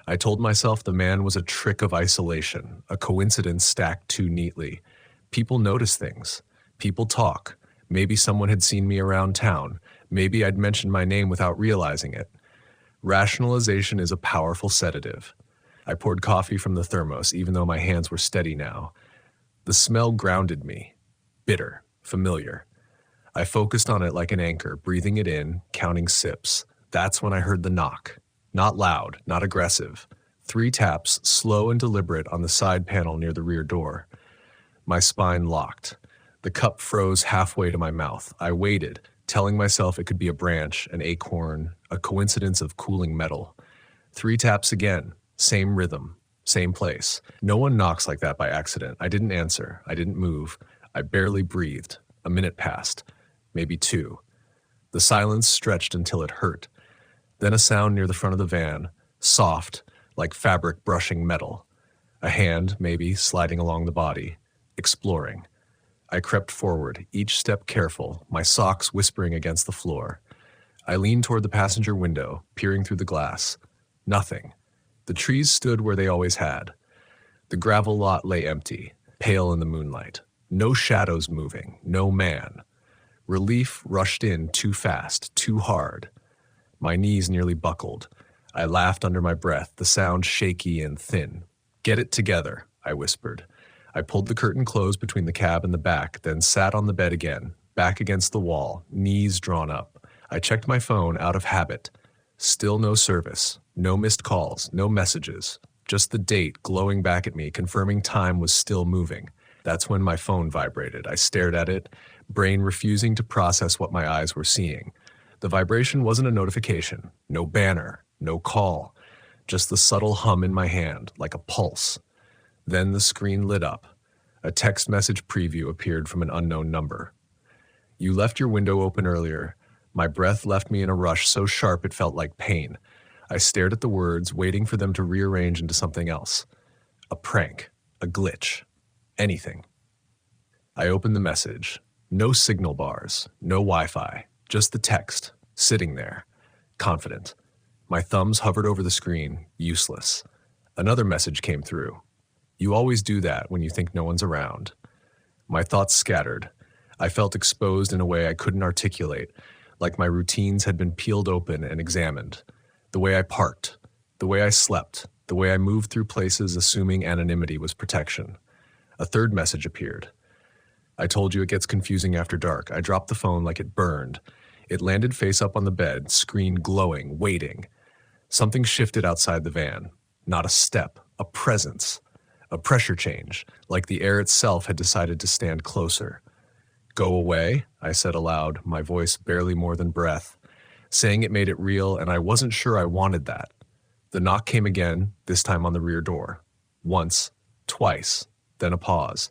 S1: I told myself the man was a trick of isolation, a coincidence stacked too neatly. People notice things. People talk. Maybe someone had seen me around town. Maybe I'd mentioned my name without realizing it. Rationalization is a powerful sedative. I poured coffee from the thermos, even though my hands were steady now. The smell grounded me. Bitter, familiar. I focused on it like an anchor, breathing it in, counting sips. That's when I heard the knock. Not loud, not aggressive. 3 taps, slow and deliberate, on the side panel near the rear door. My spine locked. The cup froze halfway to my mouth. I waited, telling myself it could be a branch, an acorn, a coincidence of cooling metal. 3 taps again, same rhythm, same place. No one knocks like that by accident. I didn't answer. I didn't move. I barely breathed. A minute passed, maybe 2. The silence stretched until it hurt. Then a sound near the front of the van, soft, like fabric brushing metal. A hand, maybe, sliding along the body, exploring. I crept forward, each step careful, my socks whispering against the floor. I leaned toward the passenger window, peering through the glass. Nothing. The trees stood where they always had. The gravel lot lay empty, pale in the moonlight. No shadows moving, no man. Relief rushed in too fast, too hard. My knees nearly buckled. I laughed under my breath, the sound shaky and thin. "Get it together," I whispered. I pulled the curtain closed between the cab and the back, then sat on the bed again, back against the wall, knees drawn up. I checked my phone out of habit. Still no service, no missed calls, no messages. Just the date glowing back at me, confirming time was still moving. That's when my phone vibrated. I stared at it, brain refusing to process what my eyes were seeing. The vibration wasn't a notification, no banner, No call, just the subtle hum in my hand, like a pulse. Then the screen lit up. A text message preview appeared from an unknown number. You left your window open earlier. My breath left me in a rush so sharp it felt like pain. I stared at the words, waiting for them to rearrange into something else. A prank, a glitch, anything. I opened the message. No signal bars, no Wi-Fi, just the text, sitting there, confident. My thumbs hovered over the screen, useless. Another message came through. You always do that when you think no one's around. My thoughts scattered. I felt exposed in a way I couldn't articulate, like my routines had been peeled open and examined. The way I parked, the way I slept, the way I moved through places assuming anonymity was protection. A third message appeared. I told you it gets confusing after dark. I dropped the phone like it burned. It landed face up on the bed, screen glowing, waiting. Something shifted outside the van. Not a step, a presence. A pressure change, like the air itself had decided to stand closer. Go away, I said aloud, my voice barely more than breath. Saying it made it real, and I wasn't sure I wanted that. The knock came again, this time on the rear door. Once, twice, then a pause.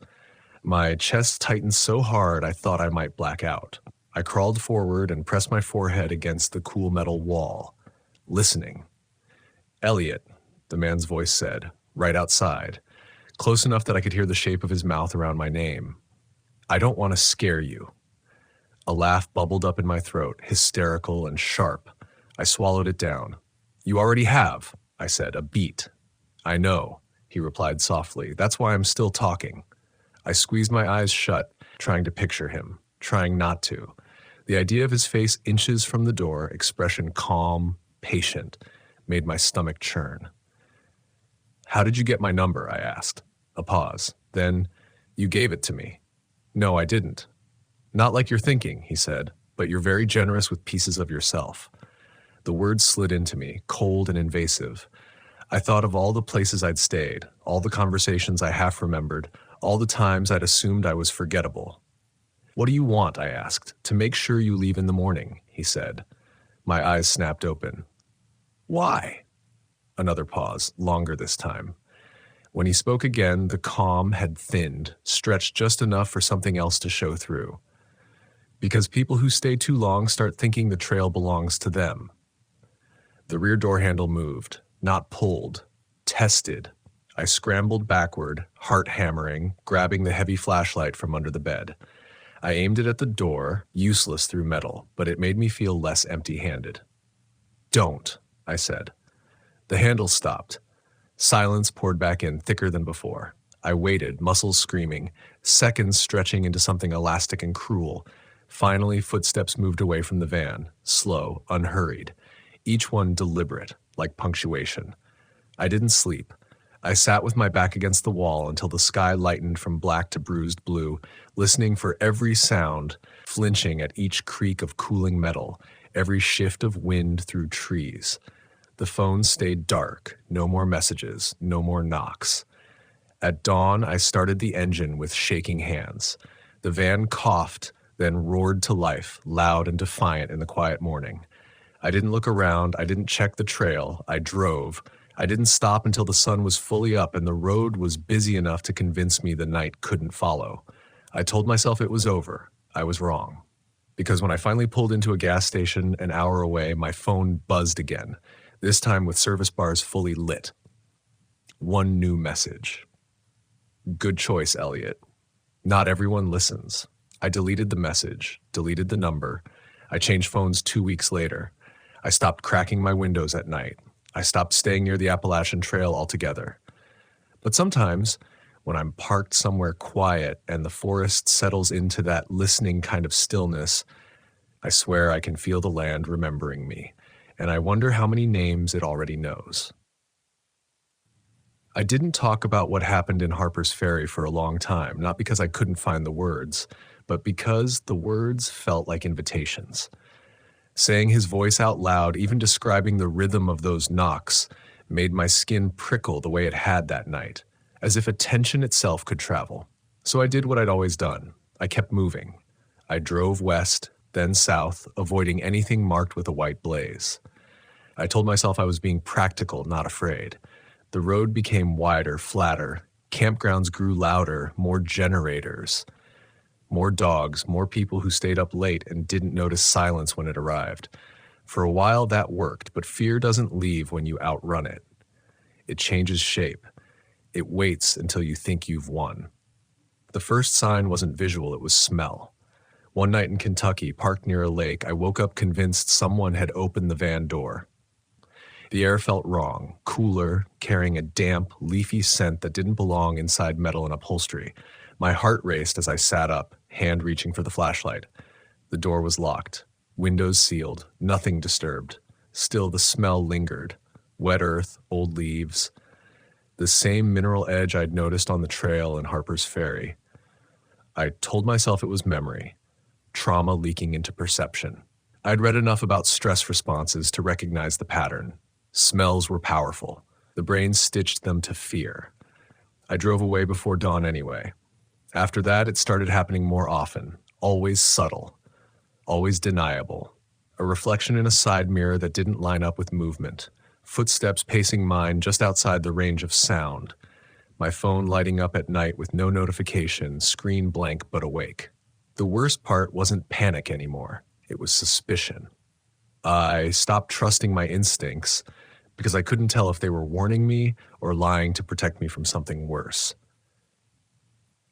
S1: My chest tightened so hard I thought I might black out. I crawled forward and pressed my forehead against the cool metal wall, listening. Elliot, the man's voice said, right outside, close enough that I could hear the shape of his mouth around my name. I don't want to scare you. A laugh bubbled up in my throat, hysterical and sharp. I swallowed it down. You already have, I said, a beat. I know, he replied softly. That's why I'm still talking. I squeezed my eyes shut, trying to picture him, trying not to. The idea of his face inches from the door, expression calm, patient, made my stomach churn. How did you get my number? I asked. A pause. Then, you gave it to me. No, I didn't. Not like you're thinking, he said, but you're very generous with pieces of yourself. The words slid into me, cold and invasive. I thought of all the places I'd stayed, all the conversations I half remembered, all the times I'd assumed I was forgettable. What do you want? I asked. To make sure you leave in the morning, he said. My eyes snapped open. Why? Another pause, longer this time. When he spoke again, the calm had thinned, stretched just enough for something else to show through. Because people who stay too long start thinking the trail belongs to them. The rear door handle moved, not pulled, tested. I scrambled backward, heart hammering, grabbing the heavy flashlight from under the bed. I aimed it at the door, useless through metal, but it made me feel less empty-handed. Don't, I said. The handle stopped. Silence poured back in, thicker than before. I waited, muscles screaming, seconds stretching into something elastic and cruel. Finally, footsteps moved away from the van, slow, unhurried, each one deliberate, like punctuation. I didn't sleep. I sat with my back against the wall until the sky lightened from black to bruised blue, listening for every sound, flinching at each creak of cooling metal, every shift of wind through trees. The phone stayed dark, no more messages, no more knocks. At dawn, I started the engine with shaking hands. The van coughed, then roared to life, loud and defiant in the quiet morning. I didn't look around, I didn't check the trail, I drove. I didn't stop until the sun was fully up and the road was busy enough to convince me the night couldn't follow. I told myself it was over. I was wrong. Because when I finally pulled into a gas station an hour away, my phone buzzed again, this time with service bars fully lit. One new message. Good choice, Elliot. Not everyone listens. I deleted the message, deleted the number. I changed phones 2 weeks later. I stopped cracking my windows at night. I stopped staying near the Appalachian Trail altogether. But sometimes, when I'm parked somewhere quiet and the forest settles into that listening kind of stillness, I swear I can feel the land remembering me, and I wonder how many names it already knows. I didn't talk about what happened in Harper's Ferry for a long time, not because I couldn't find the words, but because the words felt like invitations. Saying his voice out loud, even describing the rhythm of those knocks, made my skin prickle the way it had that night, as if attention itself could travel. So I did what I'd always done. I kept moving. I drove west, then south, avoiding anything marked with a white blaze. I told myself I was being practical, not afraid. The road became wider, flatter. Campgrounds grew louder, more generators, more dogs, more people who stayed up late and didn't notice silence when it arrived. For a while that worked, but fear doesn't leave when you outrun it. It changes shape. It waits until you think you've won. The first sign wasn't visual, it was smell. One night in Kentucky, parked near a lake, I woke up convinced someone had opened the van door. The air felt wrong, cooler, carrying a damp, leafy scent that didn't belong inside metal and upholstery. My heart raced as I sat up, hand reaching for the flashlight. The door was locked, windows sealed, nothing disturbed. Still, the smell lingered. Wet earth, old leaves, the same mineral edge I'd noticed on the trail in Harper's Ferry. I told myself it was memory, trauma leaking into perception. I'd read enough about stress responses to recognize the pattern. Smells were powerful. The brain stitched them to fear. I drove away before dawn anyway. After that, it started happening more often, always subtle, always deniable. A reflection in a side mirror that didn't line up with movement. Footsteps pacing mine just outside the range of sound. My phone lighting up at night with no notification, screen blank but awake. The worst part wasn't panic anymore. It was suspicion. I stopped trusting my instincts because I couldn't tell if they were warning me or lying to protect me from something worse.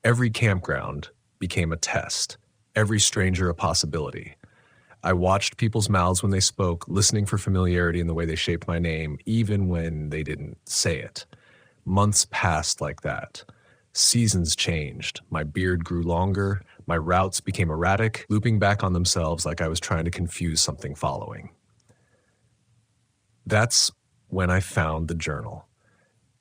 S1: Every campground became a test, every stranger a possibility. I watched people's mouths when they spoke, listening for familiarity in the way they shaped my name, even when they didn't say it. Months passed like that. Seasons changed. My beard grew longer. My routes became erratic, looping back on themselves like I was trying to confuse something following. That's when I found the journal.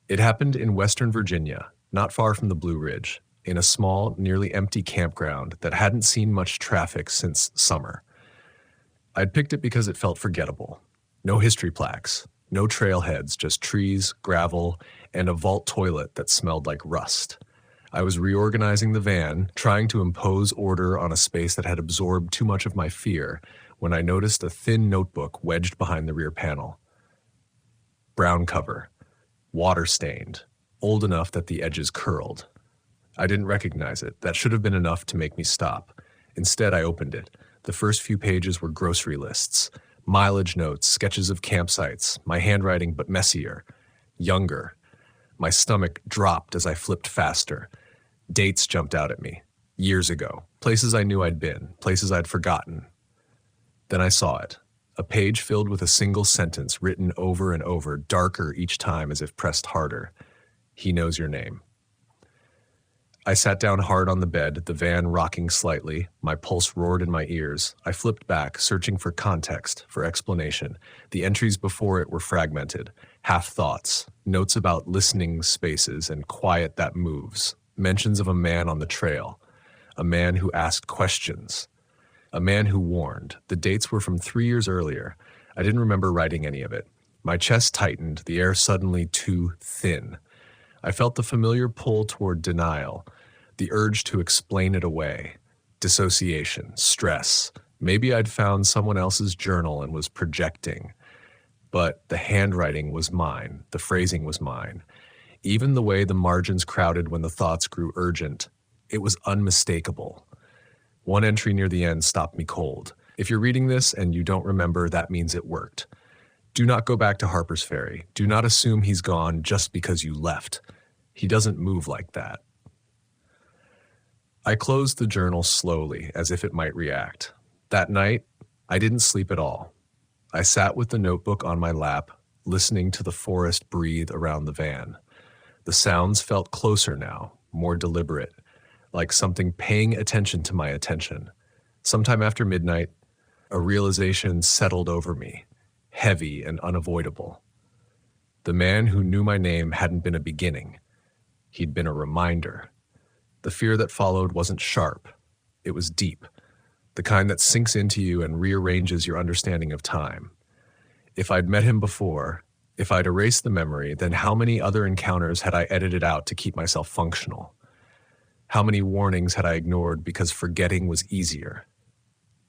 S1: It happened in Western Virginia, not far from the Blue Ridge, in a small, nearly empty campground that hadn't seen much traffic since summer. I'd picked it because it felt forgettable. No history plaques, no trailheads, just trees, gravel, and a vault toilet that smelled like rust. I was reorganizing the van, trying to impose order on a space that had absorbed too much of my fear, when I noticed a thin notebook wedged behind the rear panel. Brown cover, water-stained, old enough that the edges curled. I didn't recognize it. That should have been enough to make me stop. Instead, I opened it. The first few pages were grocery lists, mileage notes, sketches of campsites, my handwriting but messier, younger. My stomach dropped as I flipped faster. Dates jumped out at me. Years ago. Places I knew I'd been. Places I'd forgotten. Then I saw it. A page filled with a single sentence written over and over, darker each time as if pressed harder. He knows your name. I sat down hard on the bed, the van rocking slightly. My pulse roared in my ears. I flipped back, searching for context, for explanation. The entries before it were fragmented. Half-thoughts, notes about listening spaces and quiet that moves. Mentions of a man on the trail. A man who asked questions. A man who warned. The dates were from 3 years earlier. I didn't remember writing any of it. My chest tightened, the air suddenly too thin. I felt the familiar pull toward denial, the urge to explain it away. Dissociation, stress. Maybe I'd found someone else's journal and was projecting. But the handwriting was mine, the phrasing was mine. Even the way the margins crowded when the thoughts grew urgent, it was unmistakable. One entry near the end stopped me cold. If you're reading this and you don't remember, that means it worked. Do not go back to Harper's Ferry. Do not assume he's gone just because you left. He doesn't move like that. I closed the journal slowly, as if it might react. That night, I didn't sleep at all. I sat with the notebook on my lap, listening to the forest breathe around the van. The sounds felt closer now, more deliberate, like something paying attention to my attention. Sometime after midnight, a realization settled over me, heavy and unavoidable. The man who knew my name hadn't been a beginning. He'd been a reminder. The fear that followed wasn't sharp. It was deep, the kind that sinks into you and rearranges your understanding of time. If I'd met him before, if I'd erased the memory, then how many other encounters had I edited out to keep myself functional? How many warnings had I ignored because forgetting was easier?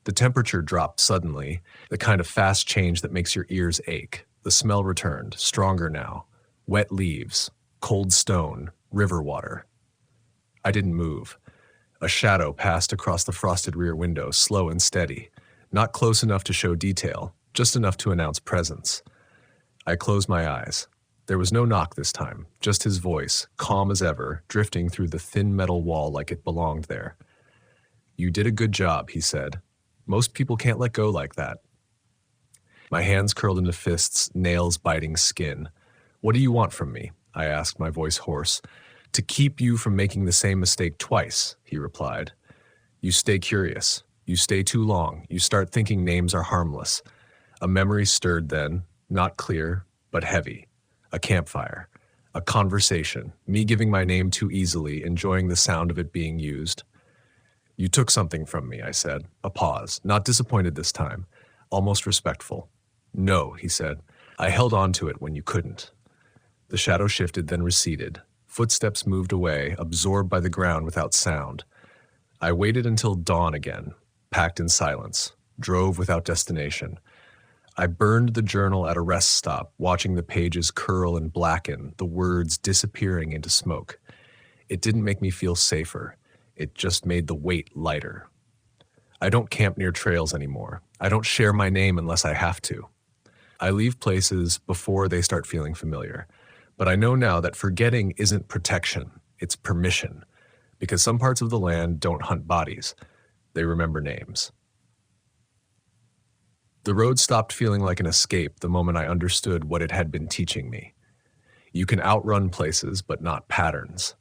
S1: The temperature dropped suddenly, the kind of fast change that makes your ears ache. The smell returned, stronger now. Wet leaves, cold stone, river water. I didn't move. A shadow passed across the frosted rear window, slow and steady. Not close enough to show detail, just enough to announce presence. I closed my eyes. There was no knock this time, just his voice, calm as ever, drifting through the thin metal wall like it belonged there. "You did a good job," he said. "Most people can't let go like that." My hands curled into fists, nails biting skin. "What do you want from me?" I asked, my voice hoarse. "To keep you from making the same mistake twice," he replied. "You stay curious. You stay too long. You start thinking names are harmless." A memory stirred then, not clear, but heavy. A campfire. A conversation. Me giving my name too easily, enjoying the sound of it being used. "You took something from me," I said. A pause. Not disappointed this time. Almost respectful. "No," he said. "I held on to it when you couldn't." The shadow shifted, then receded. Footsteps moved away, absorbed by the ground without sound. I waited until dawn again, packed in silence, drove without destination. I burned the journal at a rest stop, watching the pages curl and blacken, the words disappearing into smoke. It didn't make me feel safer. It just made the weight lighter. I don't camp near trails anymore. I don't share my name unless I have to. I leave places before they start feeling familiar. But I know now that forgetting isn't protection, it's permission. Because some parts of the land don't hunt bodies. They remember names. The road stopped feeling like an escape the moment I understood what it had been teaching me. You can outrun places, but not patterns.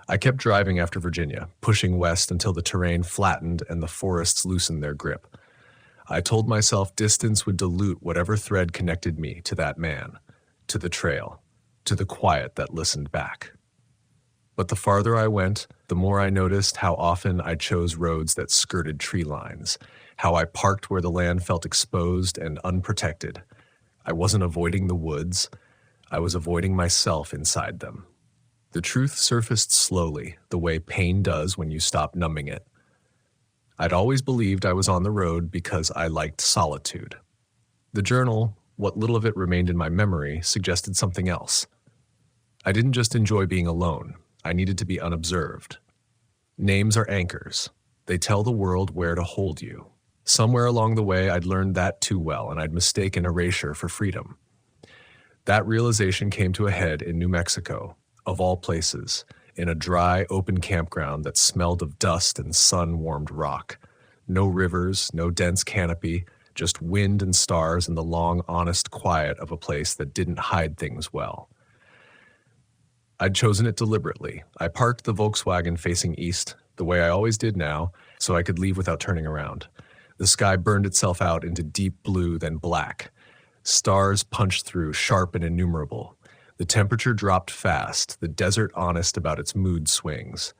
S1: I kept driving after Virginia, pushing west until the terrain flattened and the forests loosened their grip. I told myself distance would dilute whatever thread connected me to that man, to the trail, to the quiet that listened back. But the farther I went, the more I noticed how often I chose roads that skirted tree lines, how I parked where the land felt exposed and unprotected. I wasn't avoiding the woods. I was avoiding myself inside them. The truth surfaced slowly, the way pain does when you stop numbing it. I'd always believed I was on the road because I liked solitude. The journal, what little of it remained in my memory, suggested something else. I didn't just enjoy being alone. I needed to be unobserved. Names are anchors. They tell the world where to hold you. Somewhere along the way, I'd learned that too well, and I'd mistaken erasure for freedom. That realization came to a head in New Mexico, of all places, in a dry, open campground that smelled of dust and sun-warmed rock. No rivers, no dense canopy, just wind and stars and the long, honest quiet of a place that didn't hide things well. I'd chosen it deliberately. I parked the Volkswagen facing east, the way I always did now, so I could leave without turning around. The sky burned itself out into deep blue, then black. Stars punched through, sharp and innumerable. The temperature dropped fast, the desert honest about its mood swings.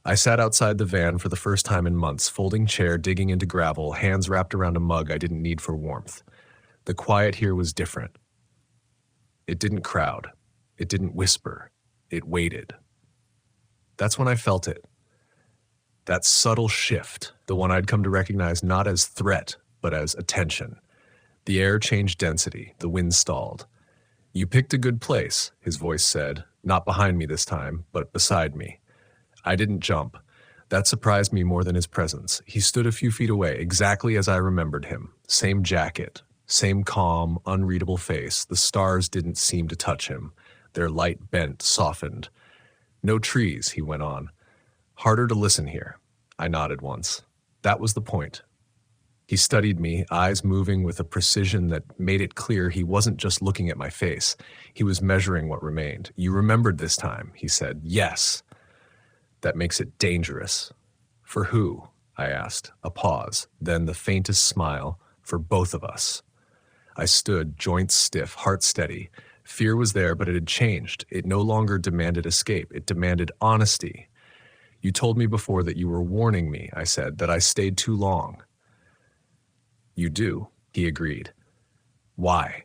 S1: I sat outside the van for the first time in months, folding chair, digging into gravel, hands wrapped around a mug I didn't need for warmth. The quiet here was different. It didn't crowd. It didn't whisper. It waited. That's when I felt it. That subtle shift, the one I'd come to recognize not as threat, but as attention. The air changed density, the wind stalled. "You picked a good place," his voice said, not behind me this time, but beside me. I didn't jump. That surprised me more than his presence. He stood a few feet away, exactly as I remembered him. Same jacket, same calm, unreadable face. The stars didn't seem to touch him. Their light bent, softened. "No trees," he went on. "Harder to listen here." I nodded once. That was the point. He studied me, eyes moving with a precision that made it clear he wasn't just looking at my face. He was measuring what remained. "You remembered this time," he said. "Yes." "That makes it dangerous." "For who?" I asked. A pause, then the faintest smile. "For both of us." I stood, joints stiff, heart steady. Fear was there, but it had changed. It no longer demanded escape. It demanded honesty. "You told me before that you were warning me," I said, "that I stayed too long." "You do," he agreed. "Why?"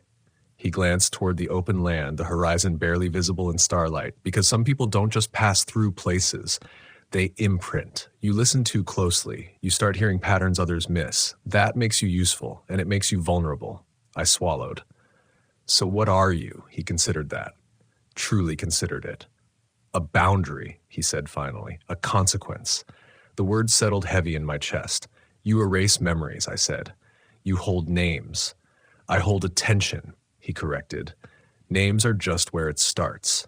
S1: He glanced toward the open land, the horizon barely visible in starlight, "because some people don't just pass through places. They imprint. You listen too closely. You start hearing patterns others miss. That makes you useful, and it makes you vulnerable. I swallowed. So what are you? He considered that. Truly considered it. A boundary, he said finally. A consequence. The words settled heavy in my chest. You erase memories, I said. You hold names. I hold attention, he corrected. Names are just where it starts.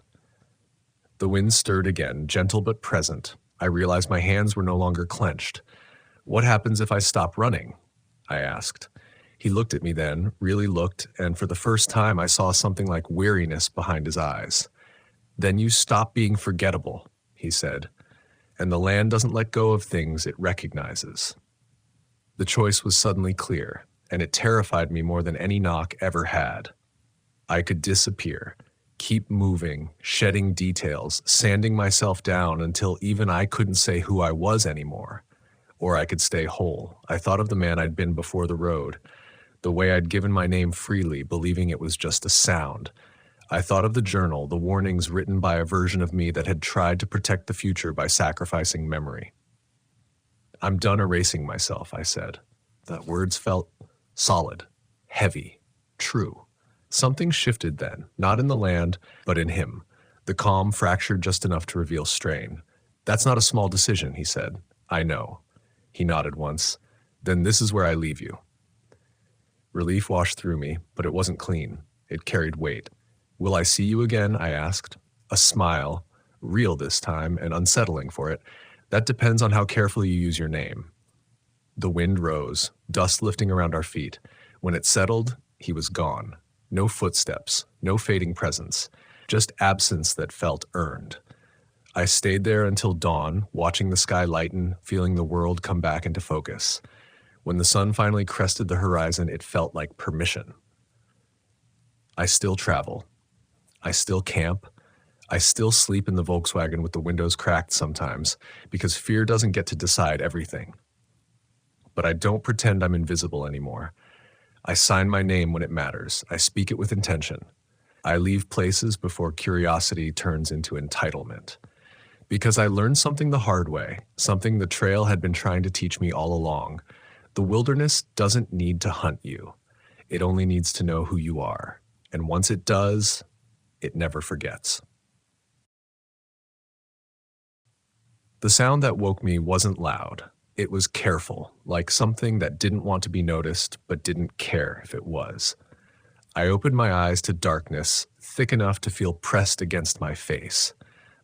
S1: The wind stirred again, gentle but present. I realized my hands were no longer clenched. What happens if I stop running? I asked. He looked at me then, really looked, and for the first time I saw something like weariness behind his eyes. Then you stop being forgettable, he said, and the land doesn't let go of things it recognizes. The choice was suddenly clear, and it terrified me more than any knock ever had. I could disappear, keep moving, shedding details, sanding myself down until even I couldn't say who I was anymore. Or I could stay whole. I thought of the man I'd been before the road, the way I'd given my name freely, believing it was just a sound. I thought of the journal, the warnings written by a version of me that had tried to protect the future by sacrificing memory. I'm done erasing myself, I said. The words felt solid, heavy, true. Something shifted then, not in the land, but in him. The calm fractured just enough to reveal strain. That's not a small decision, he said. I know. He nodded once. Then this is where I leave you. Relief washed through me, but it wasn't clean. It carried weight. Will I see you again? I asked. A smile, real this time and unsettling for it. That depends on how carefully you use your name. The wind rose, dust lifting around our feet. When it settled, he was gone. No footsteps, no fading presence, just absence that felt earned. I stayed there until dawn, watching the sky lighten, feeling the world come back into focus. When the sun finally crested the horizon, it felt like permission. I still travel. I still camp. I still sleep in the Volkswagen with the windows cracked sometimes, because fear doesn't get to decide everything. But I don't pretend I'm invisible anymore. I sign my name when it matters. I speak it with intention. I leave places before curiosity turns into entitlement. Because I learned something the hard way, something the trail had been trying to teach me all along. The wilderness doesn't need to hunt you. It only needs to know who you are. And once it does, it never forgets. The sound that woke me wasn't loud. It was careful, like something that didn't want to be noticed, but didn't care if it was. I opened my eyes to darkness, thick enough to feel pressed against my face.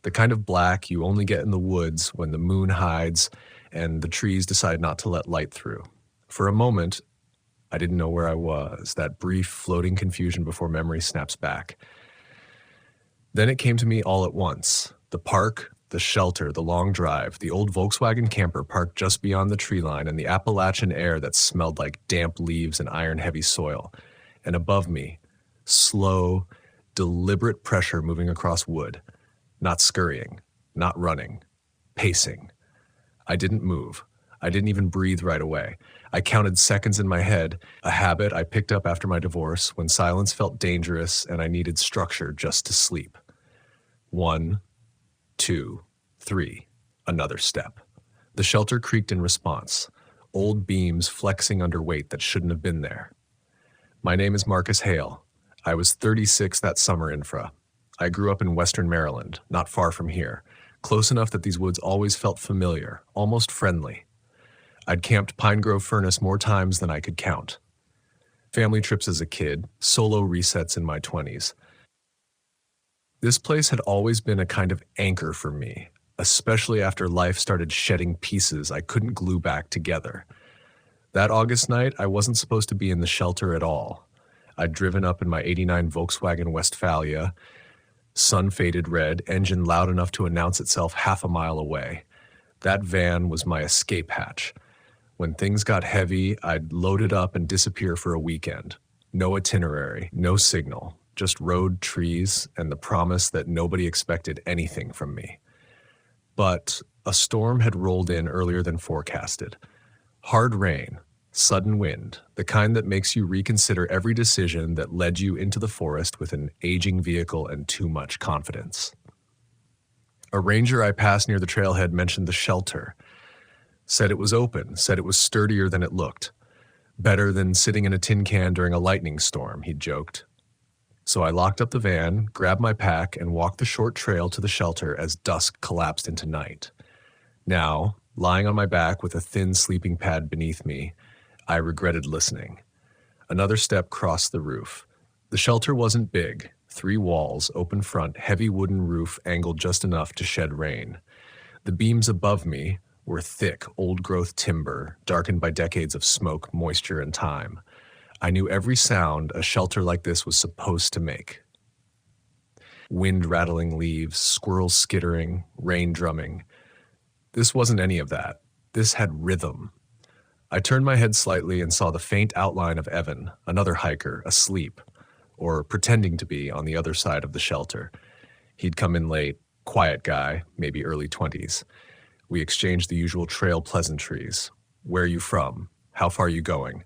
S1: The kind of black you only get in the woods when the moon hides and the trees decide not to let light through. For a moment, I didn't know where I was, that brief floating confusion before memory snaps back. Then it came to me all at once. The park, the shelter, the long drive, the old Volkswagen camper parked just beyond the tree line, and the Appalachian air that smelled like damp leaves and iron-heavy soil. And above me, slow, deliberate pressure moving across wood. Not scurrying, not running, pacing. I didn't move. I didn't even breathe right away. I counted seconds in my head, a habit I picked up after my divorce when silence felt dangerous and I needed structure just to sleep. 1, 2, 3, another step. The shelter creaked in response, old beams flexing under weight that shouldn't have been there. My name is Marcus Hale. I was 36 that summer, Infra. I grew up in Western Maryland, not far from here, close enough that these woods always felt familiar, almost friendly. I'd camped Pine Grove Furnace more times than I could count. Family trips as a kid, solo resets in my 20s. This place had always been a kind of anchor for me, especially after life started shedding pieces I couldn't glue back together. That August night, I wasn't supposed to be in the shelter at all. I'd driven up in my '89 Volkswagen Westphalia, sun faded red, engine loud enough to announce itself half a mile away. That van was my escape hatch. When things got heavy, I'd load it up and disappear for a weekend. No itinerary, no signal, just road, trees, and the promise that nobody expected anything from me. But a storm had rolled in earlier than forecasted. Hard rain, sudden wind, the kind that makes you reconsider every decision that led you into the forest with an aging vehicle and too much confidence. A ranger I passed near the trailhead mentioned the shelter, said it was open, said it was sturdier than it looked. Better than sitting in a tin can during a lightning storm, he'd joked. So I locked up the van, grabbed my pack, and walked the short trail to the shelter as dusk collapsed into night. Now, lying on my back with a thin sleeping pad beneath me, I regretted listening. Another step crossed the roof. The shelter wasn't big. 3 walls, open front, heavy wooden roof angled just enough to shed rain. The beams above me were thick, old-growth timber, darkened by decades of smoke, moisture, and time. I knew every sound a shelter like this was supposed to make. Wind rattling leaves, squirrels skittering, rain drumming. This wasn't any of that. This had rhythm. I turned my head slightly and saw the faint outline of Evan, another hiker, asleep, or pretending to be on the other side of the shelter. He'd come in late, quiet guy, maybe early 20s. We exchanged the usual trail pleasantries. Where are you from? How far are you going?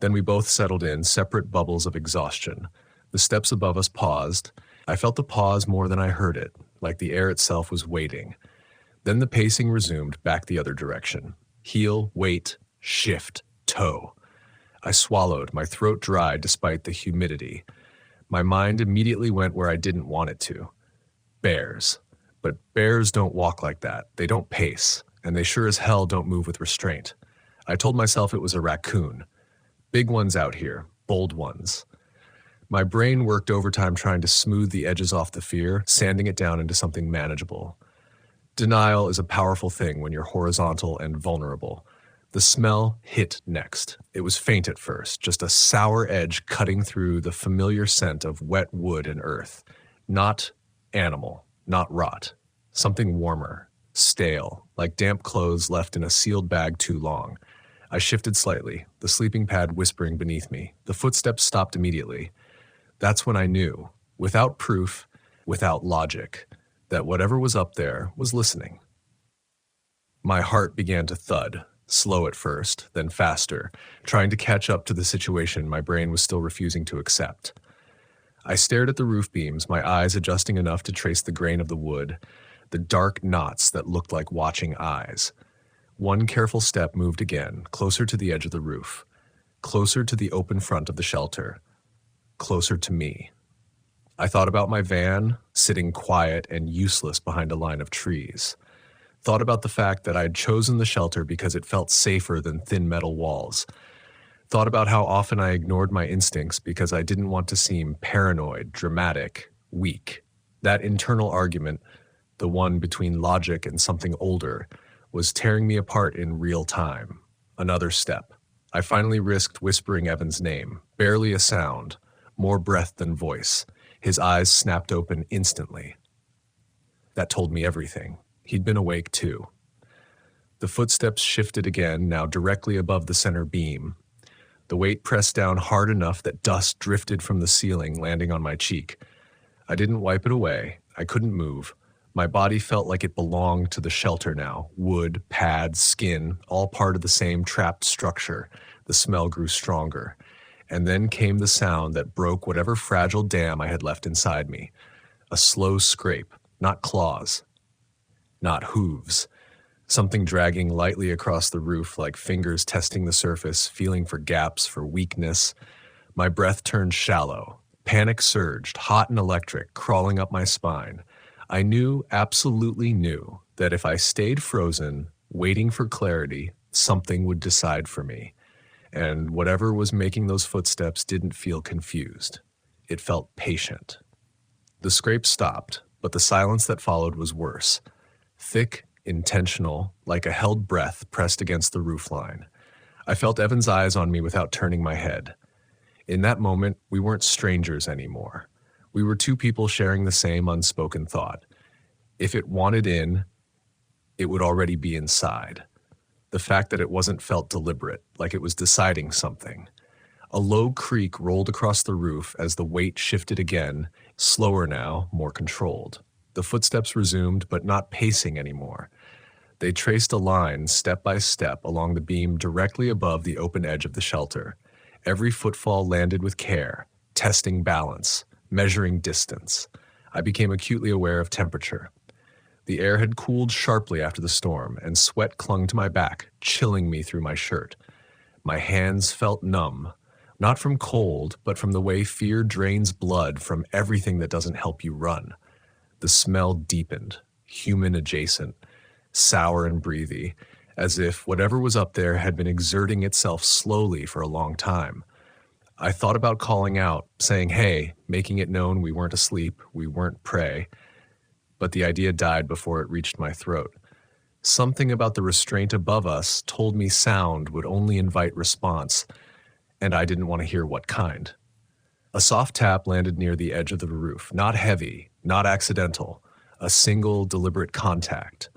S1: Then we both settled in, separate bubbles of exhaustion. The steps above us paused. I felt the pause more than I heard it, like the air itself was waiting. Then the pacing resumed back the other direction. Heel, wait, shift, toe. I swallowed, my throat dry despite the humidity. My mind immediately went where I didn't want it to. Bears. But bears don't walk like that. They don't pace, and they sure as hell don't move with restraint. I told myself it was a raccoon. Big ones out here, bold ones. My brain worked overtime trying to smooth the edges off the fear, sanding it down into something manageable. Denial is a powerful thing when you're horizontal and vulnerable. The smell hit next. It was faint at first, just a sour edge cutting through the familiar scent of wet wood and earth. Not animal, not rot. Something warmer, stale, like damp clothes left in a sealed bag too long. I shifted slightly, the sleeping pad whispering beneath me. The footsteps stopped immediately. That's when I knew, without proof, without logic, that whatever was up there was listening. My heart began to thud, slow at first, then faster, trying to catch up to the situation my brain was still refusing to accept. I stared at the roof beams, my eyes adjusting enough to trace the grain of the wood, the dark knots that looked like watching eyes. One careful step moved again, closer to the edge of the roof, closer to the open front of the shelter, closer to me. I thought about my van, sitting quiet and useless behind a line of trees. Thought about the fact that I had chosen the shelter because it felt safer than thin metal walls. Thought about how often I ignored my instincts because I didn't want to seem paranoid, dramatic, weak. That internal argument, the one between logic and something older, was tearing me apart in real time. Another step. I finally risked whispering Evan's name. Barely a sound. More breath than voice. His eyes snapped open instantly. That told me everything. He'd been awake too. The footsteps shifted again, now directly above the center beam. The weight pressed down hard enough that dust drifted from the ceiling, landing on my cheek. I didn't wipe it away. I couldn't move. My body felt like it belonged to the shelter now. Wood, pads, skin, all part of the same trapped structure. The smell grew stronger. And then came the sound that broke whatever fragile dam I had left inside me. A slow scrape, not claws, not hooves. Something dragging lightly across the roof like fingers testing the surface, feeling for gaps, for weakness. My breath turned shallow. Panic surged, hot and electric, crawling up my spine. I knew, absolutely knew, that if I stayed frozen, waiting for clarity, something would decide for me. And whatever was making those footsteps didn't feel confused. It felt patient. The scrape stopped, but the silence that followed was worse. Thick, intentional, like a held breath pressed against the roofline. I felt Evan's eyes on me without turning my head. In that moment, we weren't strangers anymore. We were two people sharing the same unspoken thought. If it wanted in, it would already be inside. The fact that it wasn't felt deliberate, like it was deciding something. A low creak rolled across the roof as the weight shifted again, slower now, more controlled. The footsteps resumed, but not pacing anymore. They traced a line, step by step, along the beam directly above the open edge of the shelter. Every footfall landed with care, testing balance, measuring distance. I became acutely aware of temperature. The air had cooled sharply after the storm, and sweat clung to my back, chilling me through my shirt. My hands felt numb, not from cold, but from the way fear drains blood from everything that doesn't help you run. The smell deepened, human adjacent, sour and breathy, as if whatever was up there had been exerting itself slowly for a long time. I thought about calling out, saying, hey, making it known we weren't asleep, we weren't prey, but the idea died before it reached my throat. Something about the restraint above us told me sound would only invite response, and I didn't want to hear what kind. A soft tap landed near the edge of the roof, not heavy, not accidental, a single deliberate contact.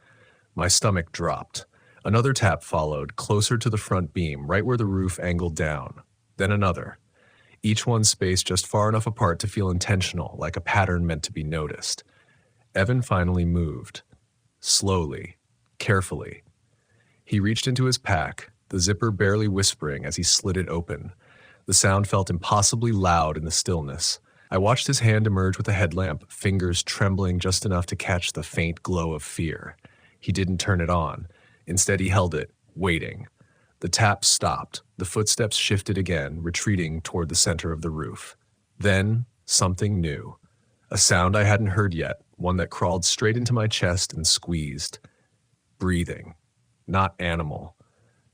S1: My stomach dropped. Another tap followed, closer to the front beam, right where the roof angled down. Then another. Each one spaced just far enough apart to feel intentional, like a pattern meant to be noticed. Evan finally moved. Slowly, carefully. He reached into his pack, the zipper barely whispering as he slid it open. The sound felt impossibly loud in the stillness. I watched his hand emerge with a headlamp, fingers trembling just enough to catch the faint glow of fear. He didn't turn it on. Instead, he held it, waiting. The tap stopped. The footsteps shifted again, retreating toward the center of the roof. Then, something new. A sound I hadn't heard yet, one that crawled straight into my chest and squeezed. Breathing. Not animal.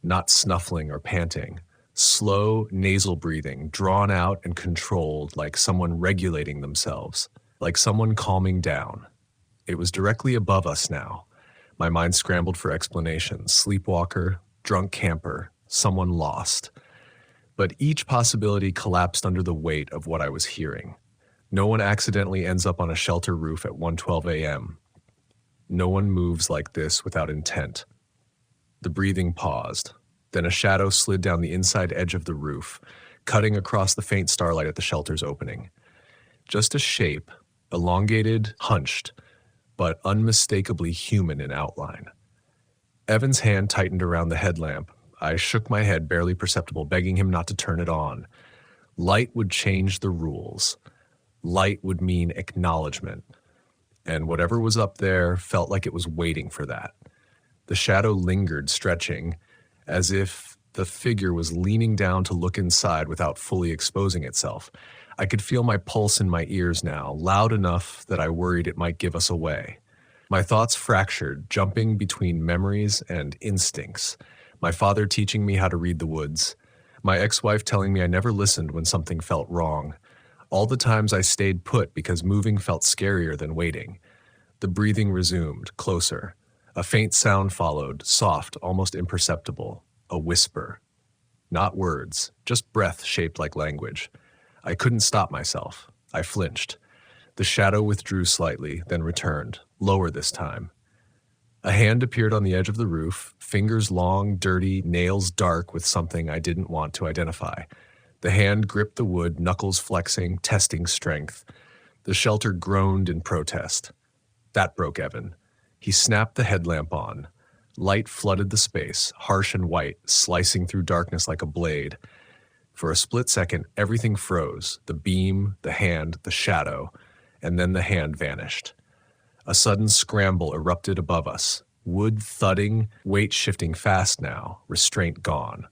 S1: Not snuffling or panting. Slow, nasal breathing, drawn out and controlled like someone regulating themselves, like someone calming down. It was directly above us now. My mind scrambled for explanations. Sleepwalker, drunk camper, someone lost. But each possibility collapsed under the weight of what I was hearing. No one accidentally ends up on a shelter roof at 1:12 a.m. No one moves like this without intent. The breathing paused. Then a shadow slid down the inside edge of the roof, cutting across the faint starlight at the shelter's opening. Just a shape, elongated, hunched, but unmistakably human in outline. Evan's hand tightened around the headlamp. I shook my head, barely perceptible, begging him not to turn it on. Light would change the rules. Light would mean acknowledgement. And whatever was up there felt like it was waiting for that. The shadow lingered, stretching, as if the figure was leaning down to look inside without fully exposing itself. I could feel my pulse in my ears now, loud enough that I worried it might give us away. My thoughts fractured, jumping between memories and instincts. My father teaching me how to read the woods. My ex-wife telling me I never listened when something felt wrong. All the times I stayed put because moving felt scarier than waiting. The breathing resumed, closer. A faint sound followed, soft, almost imperceptible. A whisper. Not words, just breath shaped like language. I couldn't stop myself. I flinched. The shadow withdrew slightly, then returned, lower this time. A hand appeared on the edge of the roof, fingers long, dirty, nails dark with something I didn't want to identify. The hand gripped the wood, knuckles flexing, testing strength. The shelter groaned in protest. That broke Evan. He snapped the headlamp on. Light flooded the space, harsh and white, slicing through darkness like a blade. For a split second, everything froze, the beam, the hand, the shadow, and then the hand vanished. A sudden scramble erupted above us, wood thudding, weight shifting fast now, restraint gone.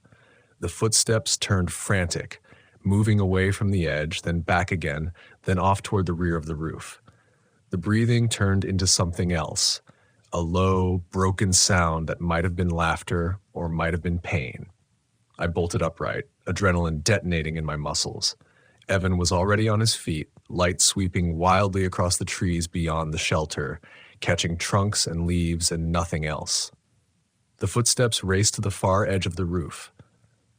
S1: The footsteps turned frantic, moving away from the edge, then back again, then off toward the rear of the roof. The breathing turned into something else, a low, broken sound that might have been laughter or might have been pain. I bolted upright, adrenaline detonating in my muscles. Evan was already on his feet, light sweeping wildly across the trees beyond the shelter, catching trunks and leaves and nothing else. The footsteps raced to the far edge of the roof,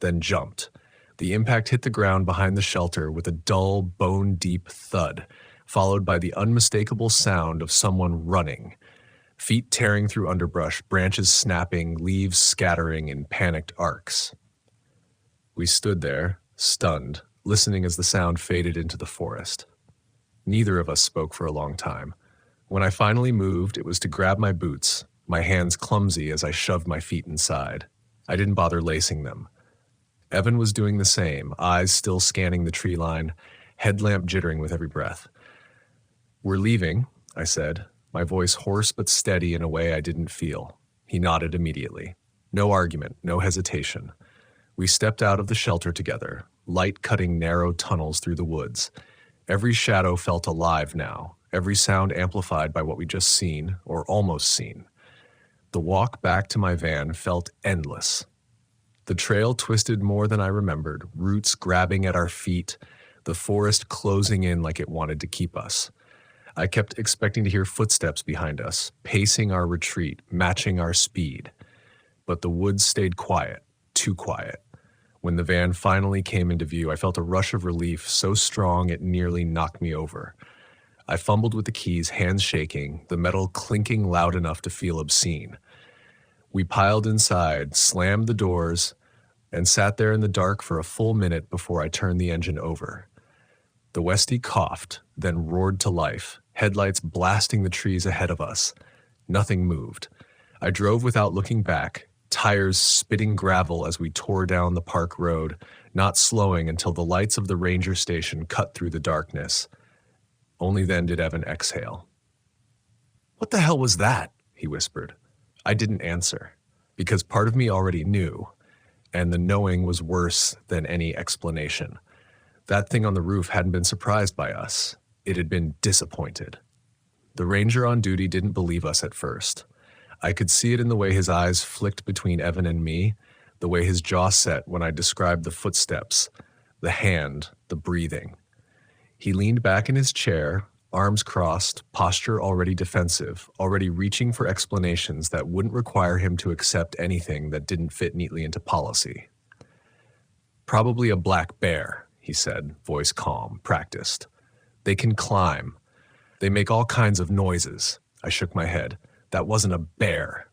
S1: then jumped. The impact hit the ground behind the shelter with a dull, bone-deep thud, followed by the unmistakable sound of someone running. Feet tearing through underbrush, branches snapping, leaves scattering in panicked arcs. We stood there, stunned, listening as the sound faded into the forest. Neither of us spoke for a long time. When I finally moved, it was to grab my boots, my hands clumsy as I shoved my feet inside. I didn't bother lacing them. Evan was doing the same, eyes still scanning the tree line, headlamp jittering with every breath. "We're leaving," I said. my voice hoarse but steady in a way I didn't feel. He nodded immediately. No argument, no hesitation. We stepped out of the shelter together, light cutting narrow tunnels through the woods. Every shadow felt alive now, every sound amplified by what we'd just seen, or almost seen. The walk back to my van felt endless. The trail twisted more than I remembered, roots grabbing at our feet, the forest closing in like it wanted to keep us. I kept expecting to hear footsteps behind us, pacing our retreat, matching our speed. But the woods stayed quiet, too quiet. When the van finally came into view, I felt a rush of relief so strong it nearly knocked me over. I fumbled with the keys, hands shaking, the metal clinking loud enough to feel obscene. We piled inside, slammed the doors, and sat there in the dark for a full minute before I turned the engine over. The Westie coughed, then roared to life, headlights blasting the trees ahead of us. Nothing moved. I drove without looking back, tires spitting gravel as we tore down the park road, not slowing until the lights of the ranger station cut through the darkness. Only then did Evan exhale. "What the hell was that?" he whispered. I didn't answer, because part of me already knew, and the knowing was worse than any explanation. That thing on the roof hadn't been surprised by us. It had been disappointed. The ranger on duty didn't believe us at first. I could see it in the way his eyes flicked between Evan and me, the way his jaw set when I described the footsteps, the hand, the breathing. He leaned back in his chair, arms crossed, posture already defensive, already reaching for explanations that wouldn't require him to accept anything that didn't fit neatly into policy. "Probably a black bear," he said, voice calm, practiced. "They can climb. They make all kinds of noises." I shook my head. "That wasn't a bear."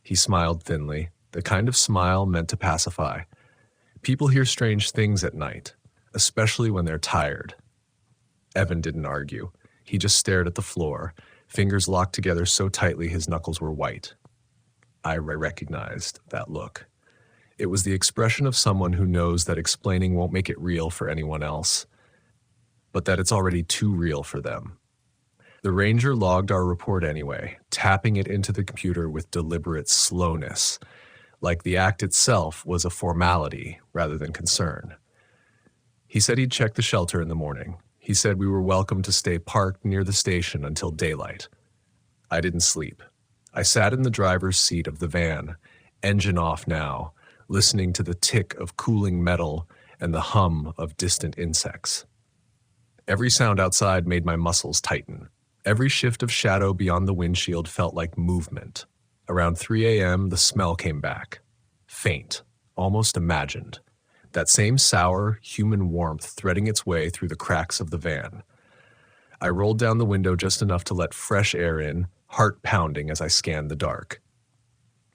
S1: He smiled thinly, the kind of smile meant to pacify. "People hear strange things at night, especially when they're tired." Evan didn't argue. He just stared at the floor, fingers locked together so tightly his knuckles were white. I recognized that look. It was the expression of someone who knows that explaining won't make it real for anyone else, but that it's already too real for them. The ranger logged our report anyway, tapping it into the computer with deliberate slowness, like the act itself was a formality rather than concern. He said he'd check the shelter in the morning. He said we were welcome to stay parked near the station until daylight. I didn't sleep. I sat in the driver's seat of the van, engine off now, listening to the tick of cooling metal and the hum of distant insects. Every sound outside made my muscles tighten. Every shift of shadow beyond the windshield felt like movement. Around 3 a.m., the smell came back. Faint, almost imagined. That same sour, human warmth threading its way through the cracks of the van. I rolled down the window just enough to let fresh air in, heart pounding as I scanned the dark.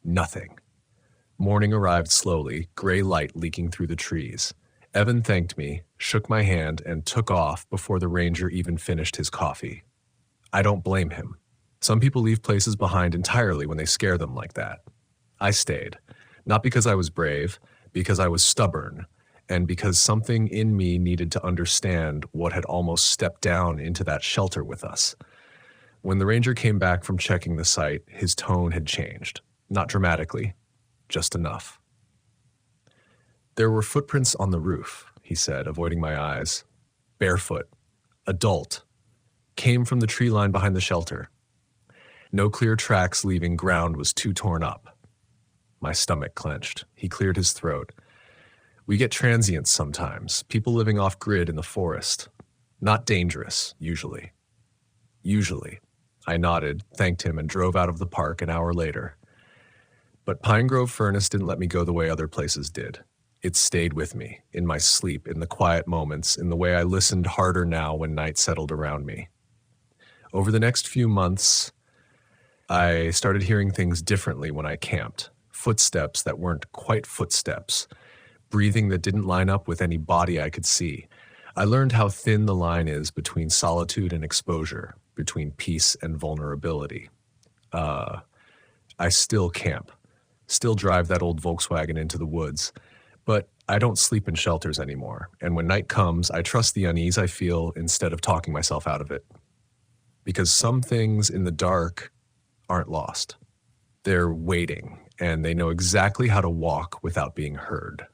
S1: Nothing. Morning arrived slowly, gray light leaking through the trees. Evan thanked me, shook my hand, and took off before the ranger even finished his coffee. I don't blame him. Some people leave places behind entirely when they scare them like that. I stayed, not because I was brave, because I was stubborn, and because something in me needed to understand what had almost stepped down into that shelter with us. When the ranger came back from checking the site, his tone had changed. Not dramatically, just enough. "There were footprints on the roof," he said, avoiding my eyes. "Barefoot. Adult. Came from the tree line behind the shelter. No clear tracks leaving ground was too torn up." My stomach clenched. He cleared his throat. "We get transients sometimes, people living off-grid in the forest. Not dangerous, usually." "Usually." I nodded, thanked him, and drove out of the park an hour later. But Pine Grove Furnace didn't let me go the way other places did. It stayed with me, in my sleep, in the quiet moments, in the way I listened harder now when night settled around me. Over the next few months, I started hearing things differently when I camped. Footsteps that weren't quite footsteps. Breathing that didn't line up with any body I could see. I learned how thin the line is between solitude and exposure, between peace and vulnerability. I still camp. Still drive that old Volkswagen into the woods. But I don't sleep in shelters anymore. And when night comes, I trust the unease I feel instead of talking myself out of it. because some things in the dark aren't lost. They're waiting, and they know exactly how to walk without being heard.